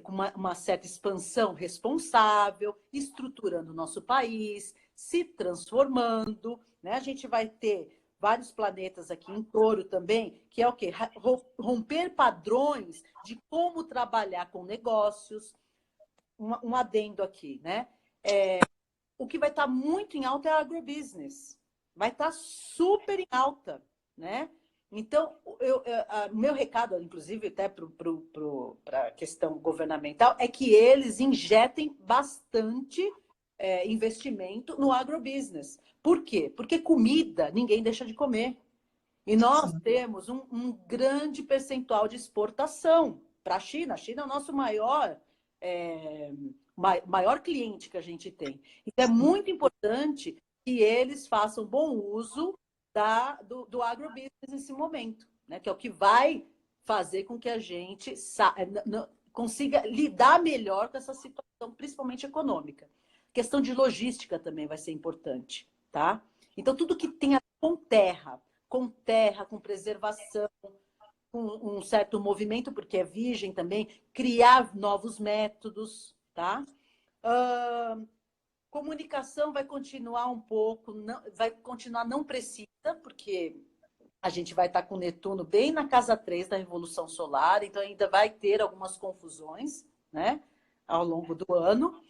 com uma certa expansão responsável, estruturando o nosso país, se transformando, né? A gente vai ter vários planetas aqui em Touro também, que é o quê? Romper padrões de como trabalhar com negócios. Um adendo aqui, né? O que vai estar muito em alta é a agrobusiness. Vai estar super em alta, né? Então, o meu recado, inclusive, até para a questão governamental, é que eles injetem bastante investimento no agrobusiness. Por quê? Porque comida ninguém deixa de comer. E nós temos um grande percentual de exportação para a China. A China é o nosso maior cliente que a gente tem. Então, é muito importante que eles façam bom uso do agrobusiness nesse momento, né? Que é o que vai fazer com que a gente consiga lidar melhor com essa situação, principalmente econômica. A questão de logística também vai ser importante, tá? Então, tudo que tem a ver com preservação, com um certo movimento, porque é virgem também, criar novos métodos, tá? Comunicação vai continuar um pouco, vai continuar não precisa, porque a gente vai estar com Netuno bem na casa 3 da Revolução Solar, então ainda vai ter algumas confusões, né, ao longo do ano.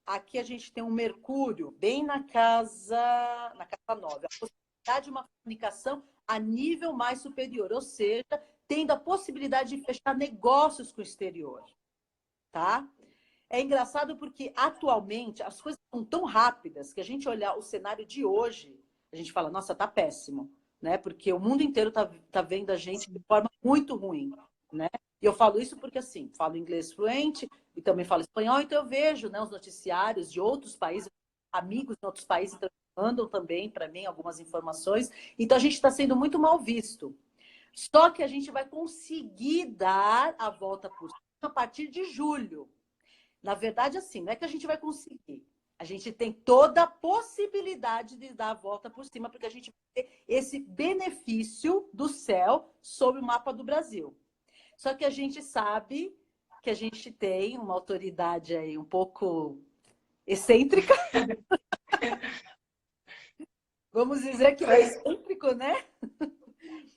Aqui a gente tem um Mercúrio bem na casa 9, a possibilidade de uma comunicação a nível mais superior, ou seja, tendo a possibilidade de fechar negócios com o exterior, tá? É engraçado porque, atualmente, as coisas são tão rápidas que a gente olhar o cenário de hoje, a gente fala, nossa, tá péssimo, né? Porque o mundo inteiro tá vendo a gente de forma muito ruim, né? E eu falo isso porque, assim, falo inglês fluente e também falo espanhol, então eu vejo, né, os noticiários de outros países, amigos de outros países mandam também para mim algumas informações. Então, a gente está sendo muito mal visto. Só que a gente vai conseguir dar a volta por cima a partir de julho. Na verdade, assim, não é que a gente vai conseguir. A gente tem toda a possibilidade de dar a volta por cima, porque a gente vai ter esse benefício do céu sobre o mapa do Brasil. Só que a gente sabe que a gente tem uma autoridade aí um pouco excêntrica. Vamos dizer que ele é excêntrico, né?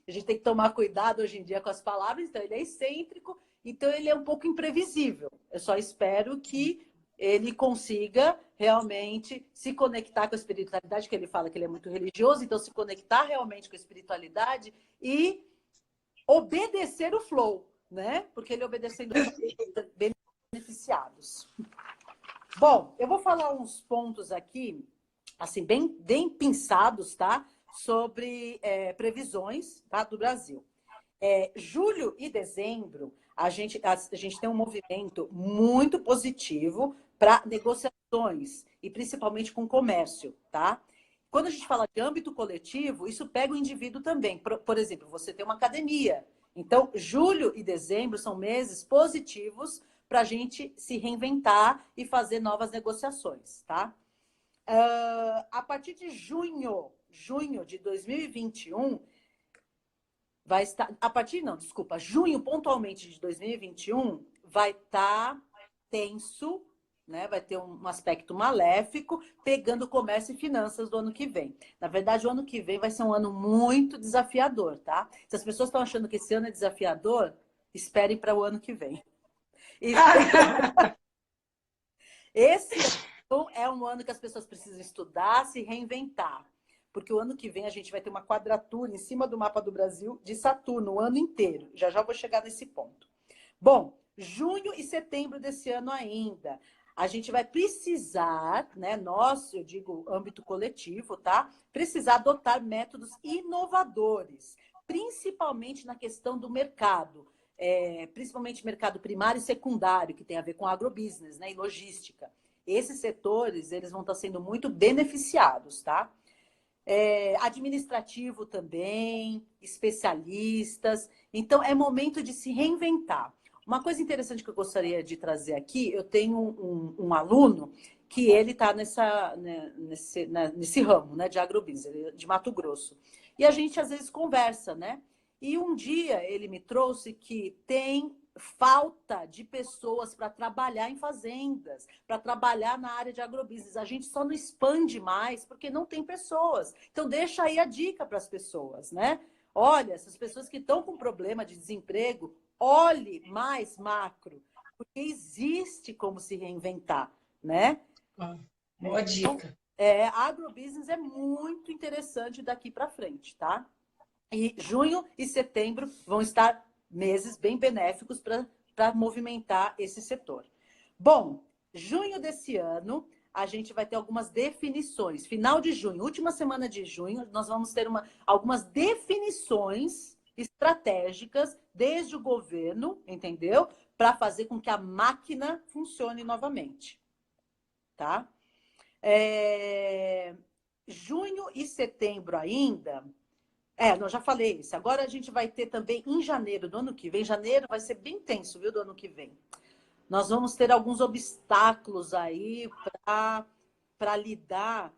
A gente tem que tomar cuidado hoje em dia com as palavras, então ele é excêntrico, então ele é um pouco imprevisível. Eu só espero que ele consiga realmente se conectar com a espiritualidade, que ele fala que ele é muito religioso, então se conectar realmente com a espiritualidade e obedecer o flow, né? Porque ele obedecendo beneficiados. Bom, eu vou falar uns pontos aqui, assim, bem pensados, tá? Sobre previsões, tá? Do Brasil. Julho e dezembro, a gente tem um movimento muito positivo para negociações, e principalmente com o comércio, tá? Quando a gente fala de âmbito coletivo, isso pega o indivíduo também. Por exemplo, você tem uma academia. Então, julho e dezembro são meses positivos para a gente se reinventar e fazer novas negociações, tá? A partir de junho de 2021, vai estar, junho pontualmente de 2021 vai estar tenso, né? Vai ter um aspecto maléfico, pegando comércio e finanças do ano que vem. Na verdade, o ano que vem vai ser um ano muito desafiador, tá? Se as pessoas estão achando que esse ano é desafiador, esperem para o ano que vem. Esse ano é um ano que as pessoas precisam estudar, se reinventar. Porque o ano que vem a gente vai ter uma quadratura em cima do mapa do Brasil de Saturno, o ano inteiro. Já vou chegar nesse ponto. Bom, junho e setembro desse ano ainda, a gente vai precisar, né? Nós, eu digo âmbito coletivo, tá? Precisar adotar métodos inovadores, principalmente na questão do mercado. Principalmente mercado primário e secundário, que tem a ver com agrobusiness, né, e logística. Esses setores, eles vão estar sendo muito beneficiados, tá? Administrativo também, especialistas. Então, é momento de se reinventar. Uma coisa interessante que eu gostaria de trazer aqui, eu tenho um aluno que ele está nesse ramo, né, de agrobusiness, de Mato Grosso. E a gente, às vezes, conversa, né? E um dia ele me trouxe que tem falta de pessoas para trabalhar em fazendas, para trabalhar na área de agrobusiness. A gente só não expande mais porque não tem pessoas. Então, deixa aí a dica para as pessoas, né? Olha, essas pessoas que estão com problema de desemprego, olhe mais macro, porque existe como se reinventar, né? Boa dica. Então, agrobusiness é muito interessante daqui para frente, tá? E junho e setembro vão estar meses bem benéficos para movimentar esse setor. Bom, junho desse ano, a gente vai ter algumas definições. Final de junho, última semana de junho, nós vamos ter algumas definições estratégicas desde o governo, entendeu? Para fazer com que a máquina funcione novamente. Tá? Junho e setembro ainda... não, já falei isso. Agora a gente vai ter também em janeiro do ano que vem. Janeiro vai ser bem tenso, viu, do ano que vem. Nós vamos ter alguns obstáculos aí para lidar,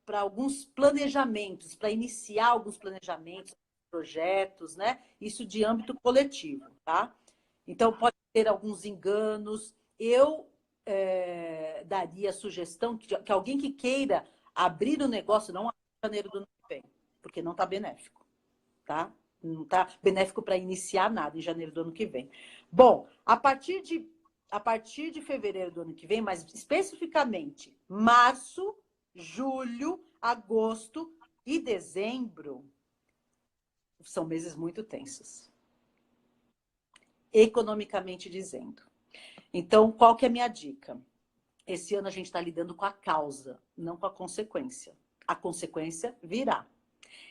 para alguns planejamentos, para iniciar alguns planejamentos, projetos, né? Isso de âmbito coletivo, tá? Então, pode ter alguns enganos. Eu daria a sugestão que alguém que queira abrir o negócio, não em janeiro do ano que vem, porque não está benéfico, tá? Não está benéfico para iniciar nada em janeiro do ano que vem. Bom, a partir de fevereiro do ano que vem, mas especificamente março, julho, agosto e dezembro, são meses muito tensos, economicamente dizendo. Então, qual que é a minha dica? Esse ano a gente está lidando com a causa, não com a consequência. A consequência virá.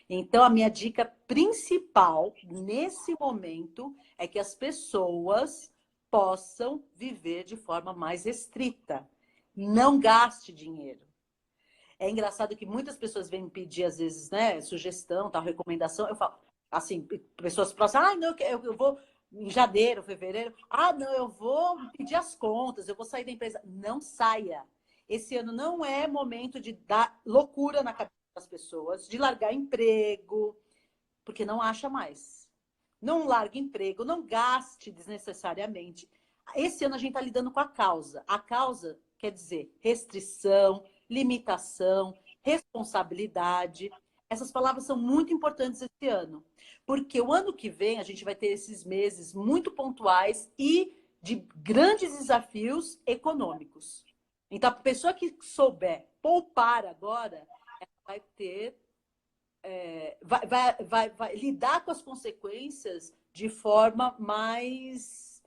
Então, a minha dica principal nesse momento é que as pessoas possam viver de forma mais restrita. Não gaste dinheiro. É engraçado que muitas pessoas vêm me pedir, às vezes, né, sugestão, tal, recomendação. Eu falo, assim, pessoas próximas, ah, não, eu vou em janeiro, fevereiro. Ah, não, eu vou pedir as contas, eu vou sair da empresa. Não saia. Esse ano não é momento de dar loucura na cabeça das pessoas, de largar emprego, porque não acha mais. Não largue emprego, não gaste desnecessariamente. Esse ano a gente está lidando com a causa. A causa quer dizer restrição, limitação, responsabilidade. Essas palavras são muito importantes esse ano, porque o ano que vem a gente vai ter esses meses muito pontuais e de grandes desafios econômicos. Então, a pessoa que souber poupar agora, ela vai ter vai lidar com as consequências de forma mais,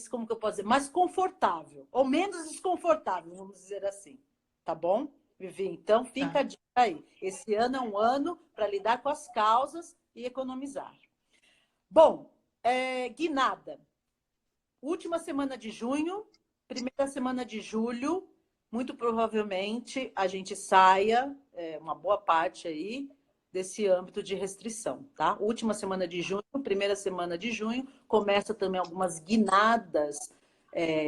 como que eu posso dizer, mais confortável, ou menos desconfortável, vamos dizer assim. Tá bom, Vivi? Então, fica a dica aí. Esse ano é um ano para lidar com as causas e economizar. Bom, guinada. Última semana de junho, primeira semana de julho, muito provavelmente a gente saia, uma boa parte aí, desse âmbito de restrição, tá? Última semana de junho, primeira semana de junho, começa também algumas guinadas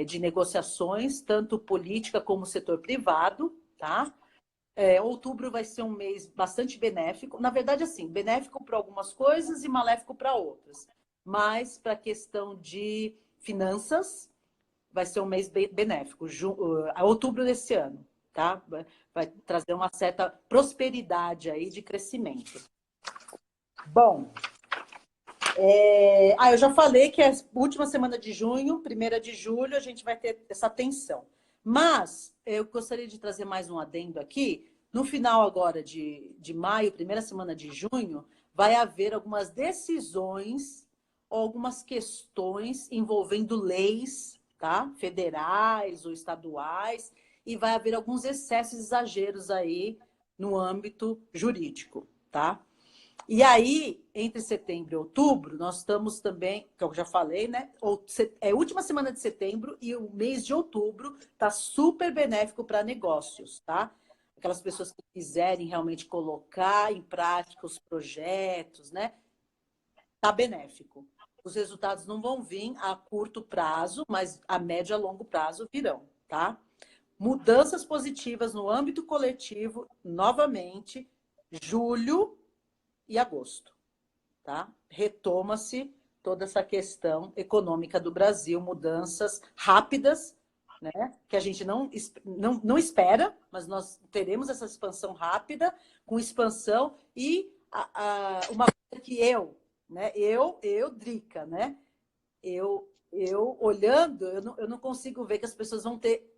de negociações, tanto política como setor privado, tá? Outubro vai ser um mês bastante benéfico. Na verdade, assim, benéfico para algumas coisas e maléfico para outras. Mas para a questão de finanças, vai ser um mês benéfico. Outubro desse ano, tá? Vai trazer uma certa prosperidade aí de crescimento. Bom, eu já falei que a última semana de junho, primeira de julho, a gente vai ter essa tensão. Mas eu gostaria de trazer mais um adendo aqui. No final agora de maio, primeira semana de junho, vai haver algumas decisões ou algumas questões envolvendo leis, tá? Federais ou estaduais, e vai haver alguns excessos, exageros aí no âmbito jurídico, tá? E aí, entre setembro e outubro, nós estamos também, que eu já falei, né? Última semana de setembro e o mês de outubro está super benéfico para negócios, tá? Aquelas pessoas que quiserem realmente colocar em prática os projetos, né? Tá benéfico. Os resultados não vão vir a curto prazo, mas a médio e a longo prazo virão, tá? Mudanças positivas no âmbito coletivo, novamente, julho e agosto, tá? Retoma-se toda essa questão econômica do Brasil, mudanças rápidas, né? Que a gente não espera, mas nós teremos essa expansão rápida, com expansão e uma coisa que né? Drica, né? Eu olhando, eu não consigo ver que as pessoas vão ter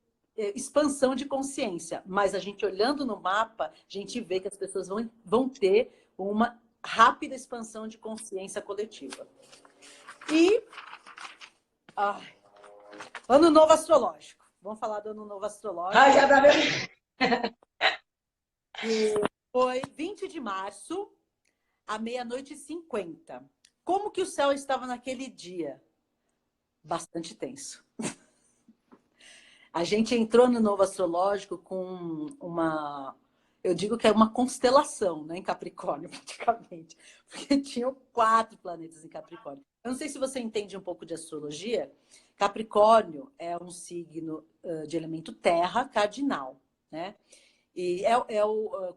expansão de consciência, mas a gente olhando no mapa, a gente vê que as pessoas vão ter uma rápida expansão de consciência coletiva. E ano novo astrológico. Vamos falar do ano novo astrológico. Já tá vendo? Que foi 20 de março, à meia-noite e 50. Como que o céu estava naquele dia? Bastante tenso. A gente entrou no novo astrológico com eu digo que é uma constelação, né, em Capricórnio, praticamente, porque tinham 4 planetas em Capricórnio. Eu não sei se você entende um pouco de astrologia. Capricórnio é um signo de elemento terra cardinal, né? E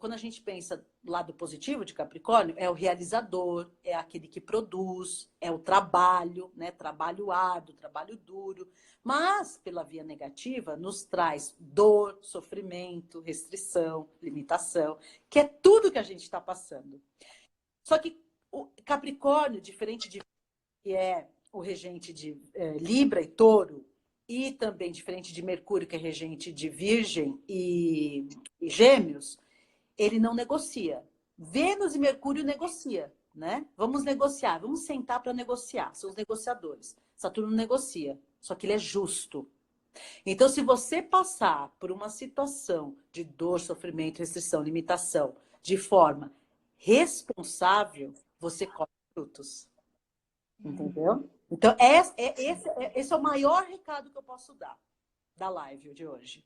quando a gente pensa do lado positivo de Capricórnio, é o realizador, é aquele que produz, é o trabalho, né? Trabalho árduo, trabalho duro. Mas, pela via negativa, nos traz dor, sofrimento, restrição, limitação, que é tudo que a gente está passando. Só que o Capricórnio, diferente de que é o regente de Libra e Touro, e também diferente de Mercúrio, que é regente de Virgem e Gêmeos, ele não negocia. Vênus e Mercúrio negocia, né? Vamos negociar, vamos sentar para negociar. São os negociadores. Saturno negocia, só que ele é justo. Então, se você passar por uma situação de dor, sofrimento, restrição, limitação, de forma responsável, você colhe frutos. Entendeu? Então, esse é o maior recado que eu posso dar da live de hoje.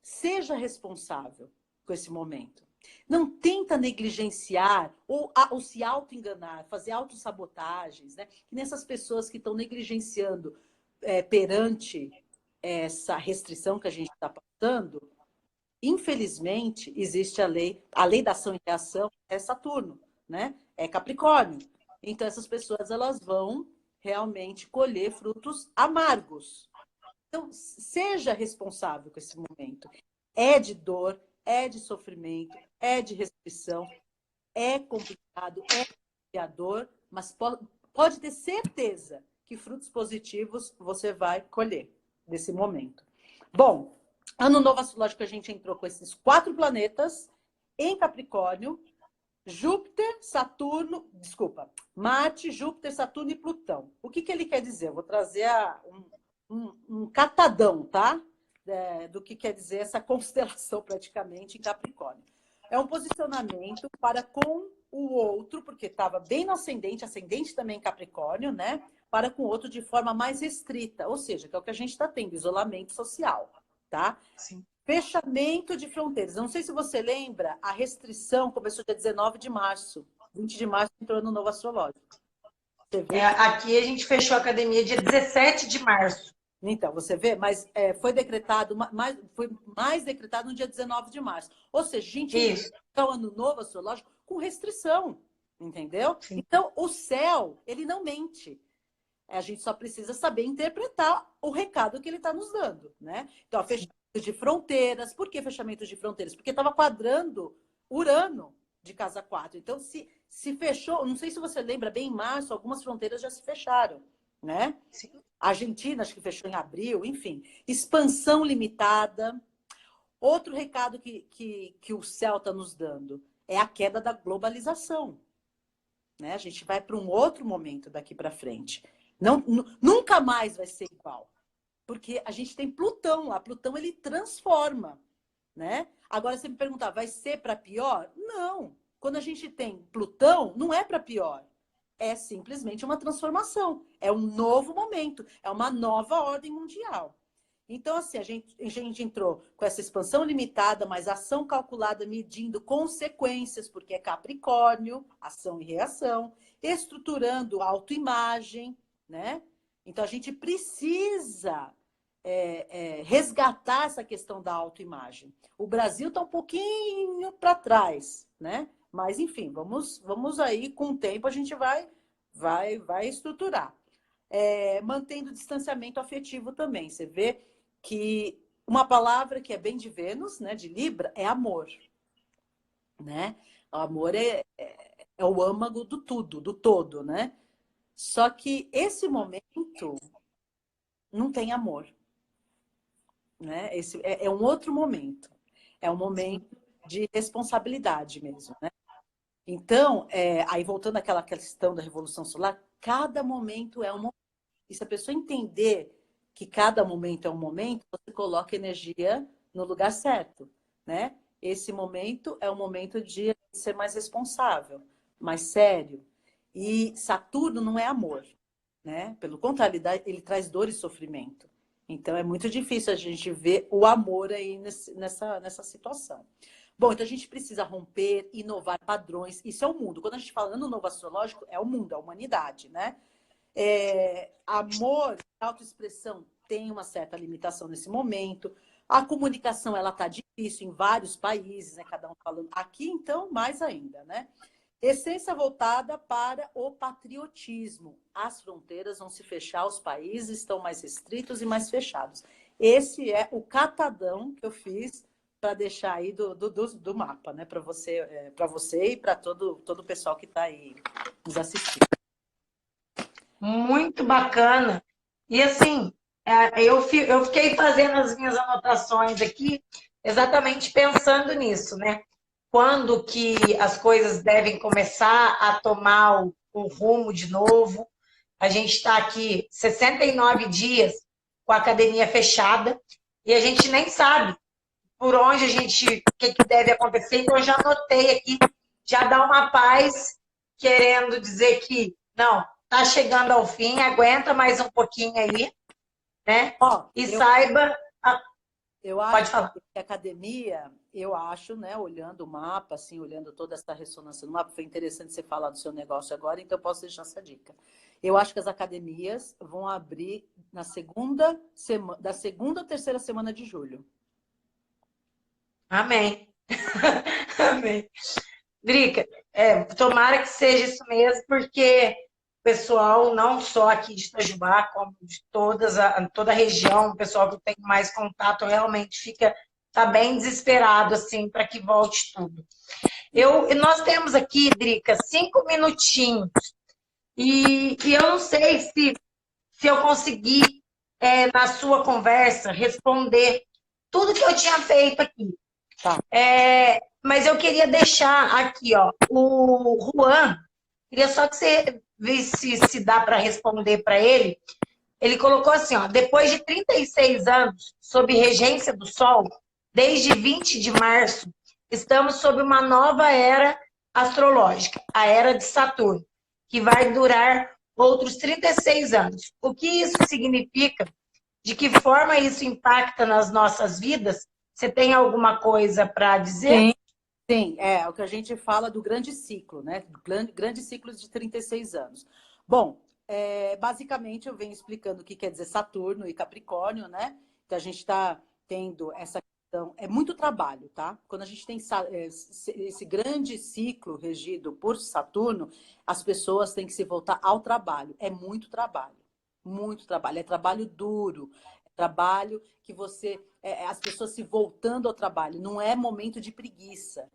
Seja responsável com esse momento. Não tenta negligenciar ou se auto-enganar, fazer autossabotagens, né? Que nessas pessoas que estão negligenciando perante essa restrição que a gente está passando, infelizmente, existe a lei da ação e reação é Saturno, né? É Capricórnio. Então, essas pessoas elas vão realmente colher frutos amargos. Então, seja responsável com esse momento. É de dor, é de sofrimento, é de restrição, é complicado, é desafiador, mas pode ter certeza que frutos positivos você vai colher nesse momento. Bom, ano novo astrológico a gente entrou com esses 4 planetas em Capricórnio, Marte, Júpiter, Saturno e Plutão. O que ele quer dizer? Eu vou trazer um catadão, tá? Do que quer dizer essa constelação praticamente em Capricórnio. É um posicionamento para com o outro, porque estava bem no ascendente também em Capricórnio, né? Para com o outro de forma mais restrita, ou seja, que é o que a gente está tendo, isolamento social, tá? Sim. Fechamento de fronteiras. Não sei se você lembra, a restrição começou dia 19 de março. 20 de março entrou no novo astrológico. Aqui a gente fechou a academia dia 17 de março. Então, você vê, mas foi mais decretado no dia 19 de março. Ou seja, a gente entrou no ano novo astrológico com restrição, entendeu? Sim. Então, o céu, ele não mente. A gente só precisa saber interpretar o recado que ele está nos dando, né? Então, fechamento de fronteiras. Por que fechamento de fronteiras? Porque estava quadrando Urano de casa 4. Então, se fechou, não sei se você lembra, bem em março, algumas fronteiras já se fecharam, né? Sim. A Argentina, acho que fechou em abril, enfim. Expansão limitada. Outro recado que o céu está nos dando é a queda da globalização, né? A gente vai para um outro momento daqui para frente. Nunca mais vai ser igual. Porque a gente tem Plutão lá. Plutão, ele transforma, né? Agora, você me perguntar, vai ser para pior? Não. Quando a gente tem Plutão, não é para pior. É simplesmente uma transformação. É um novo momento. É uma nova ordem mundial. Então, assim, a gente entrou com essa expansão limitada, mas ação calculada medindo consequências, porque é Capricórnio, ação e reação, estruturando autoimagem, né? Então, a gente precisa resgatar essa questão da autoimagem. O Brasil está um pouquinho para trás, né? Mas, enfim, vamos aí, com o tempo, a gente vai estruturar. Mantendo distanciamento afetivo também. Você vê que uma palavra que é bem de Vênus, né, de Libra, é amor. Né? O amor é o âmago do tudo, do todo, né? Só que esse momento não tem amor. Né? Esse é um outro momento. É um momento de responsabilidade mesmo, né? Então, aí voltando àquela questão da Revolução Solar, cada momento é um momento. E se a pessoa entender que cada momento é um momento, você coloca energia no lugar certo, né? Esse momento é um momento de ser mais responsável, mais sério. E Saturno não é amor, né? Pelo contrário, ele traz dor e sofrimento. Então, é muito difícil a gente ver o amor aí nessa situação. Bom, então a gente precisa romper, inovar padrões. Isso é o mundo. Quando a gente fala no novo astrológico, é o mundo, é a humanidade, né? Amor, autoexpressão tem uma certa limitação nesse momento. A comunicação, ela tá difícil em vários países, né? Cada um falando. Aqui, então, mais ainda, né? Essência voltada para o patriotismo. As fronteiras vão se fechar, os países estão mais restritos e mais fechados. Esse é o catadão que eu fiz para deixar aí do mapa, né? Para você e para todo o pessoal que está aí nos assistindo. Muito bacana. E assim, eu fiquei fazendo as minhas anotações aqui, exatamente pensando nisso, né? Quando que as coisas devem começar a tomar o rumo de novo. A gente está aqui 69 dias com a academia fechada e a gente nem sabe por onde o que deve acontecer. Então, eu já anotei aqui já dá uma paz, querendo dizer que, não, tá chegando ao fim, aguenta mais um pouquinho aí, né? Ó, E saiba... Eu Pode acho falar. que a academia, eu acho, né, olhando o mapa, assim, olhando toda essa ressonância no mapa, foi interessante você falar do seu negócio agora, então eu posso deixar essa dica. Eu acho que as academias vão abrir na segunda semana, da segunda ou terceira semana de julho. Amém. Amém. Drica, tomara que seja isso mesmo, porque o pessoal, não só aqui de Itajubá, como de toda a região, o pessoal que tem mais contato, realmente tá bem desesperado, assim, para que volte tudo. Nós temos aqui, Drica, 5 minutinhos, e eu não sei se eu consegui, na sua conversa, responder tudo que eu tinha feito aqui. Tá. Mas eu queria deixar aqui, ó, o Juan, queria só que você visse se dá para responder para ele. Ele colocou assim, ó, depois de 36 anos sob regência do Sol, desde 20 de março, estamos sob uma nova era astrológica, a era de Saturno, que vai durar outros 36 anos. O que isso significa? De que forma isso impacta nas nossas vidas? Você tem alguma coisa para dizer? Sim, sim, é o que a gente fala do grande ciclo, né? Grande ciclo de 36 anos. Bom, basicamente eu venho explicando o que quer dizer Saturno e Capricórnio, né? Que a gente está tendo essa questão, é muito trabalho, tá? Quando a gente tem esse grande ciclo regido por Saturno, as pessoas têm que se voltar ao trabalho. É muito trabalho, é trabalho duro, é trabalho que as pessoas se voltando ao trabalho, não é momento de preguiça.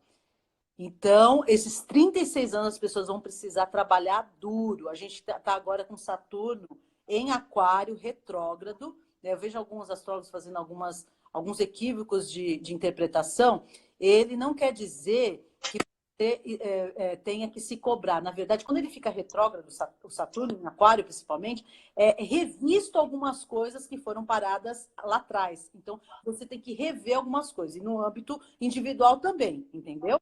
Então, esses 36 anos as pessoas vão precisar trabalhar duro. A gente está agora com Saturno em Aquário, retrógrado. Né? Eu vejo alguns astrólogos fazendo alguns equívocos de interpretação. Ele não quer dizer que você tenha que se cobrar. Na verdade, quando ele fica retrógrado, o Saturno em Aquário principalmente, é revisto algumas coisas que foram paradas lá atrás. Então, você tem que rever algumas coisas. E no âmbito individual também, entendeu?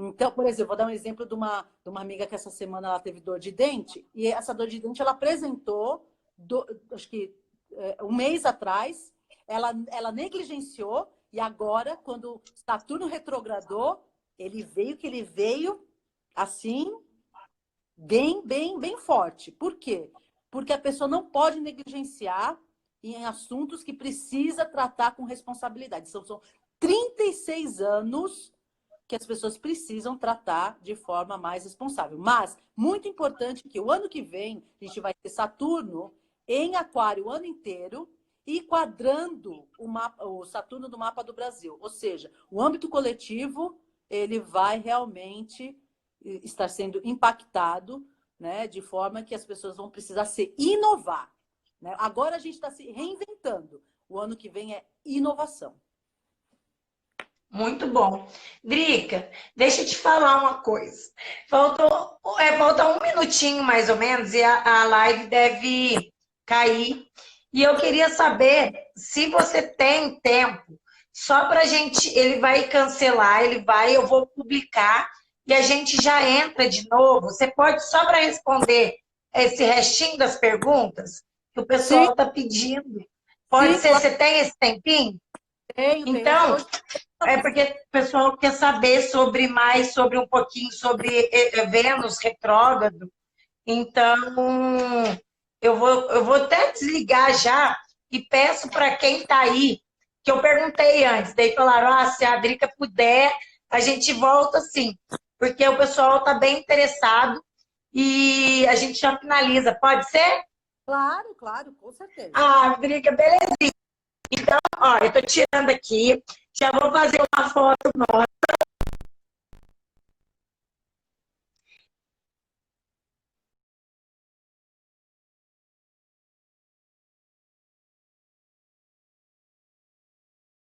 Então, por exemplo, vou dar um exemplo de uma amiga que essa semana ela teve dor de dente, e essa dor de dente ela apresentou, acho que um mês atrás, ela negligenciou, e agora, quando Saturno retrogradou, ele veio assim, bem forte. Por quê? Porque a pessoa não pode negligenciar em assuntos que precisa tratar com responsabilidade. São 36 anos que as pessoas precisam tratar de forma mais responsável. Mas, muito importante que o ano que vem, a gente vai ter Saturno em Aquário o ano inteiro e quadrando o Saturno do mapa do Brasil. Ou seja, o âmbito coletivo, ele vai realmente estar sendo impactado, né, de forma que as pessoas vão precisar se inovar. Né? Agora a gente está se reinventando. O ano que vem é inovação. Muito bom. Drica, deixa eu te falar uma coisa. Falta um minutinho mais ou menos e a live deve cair. E eu queria saber se você tem tempo, só para a gente. Ele vai cancelar, eu vou publicar e a gente já entra de novo. Você pode, só para responder esse restinho das perguntas que o pessoal está pedindo. Pode Sim, ser, claro. você tem esse tempinho? Tenho. Então, Hoje... porque o pessoal quer saber um pouquinho sobre Vênus retrógrado. Então, eu vou até desligar já e peço para quem está aí, que eu perguntei antes, daí falaram, se a Drica puder, a gente volta sim, porque o pessoal está bem interessado e a gente já finaliza. Pode ser? Claro, com certeza. Drica, beleza. Então, ó, eu tô tirando aqui, já vou fazer uma foto nossa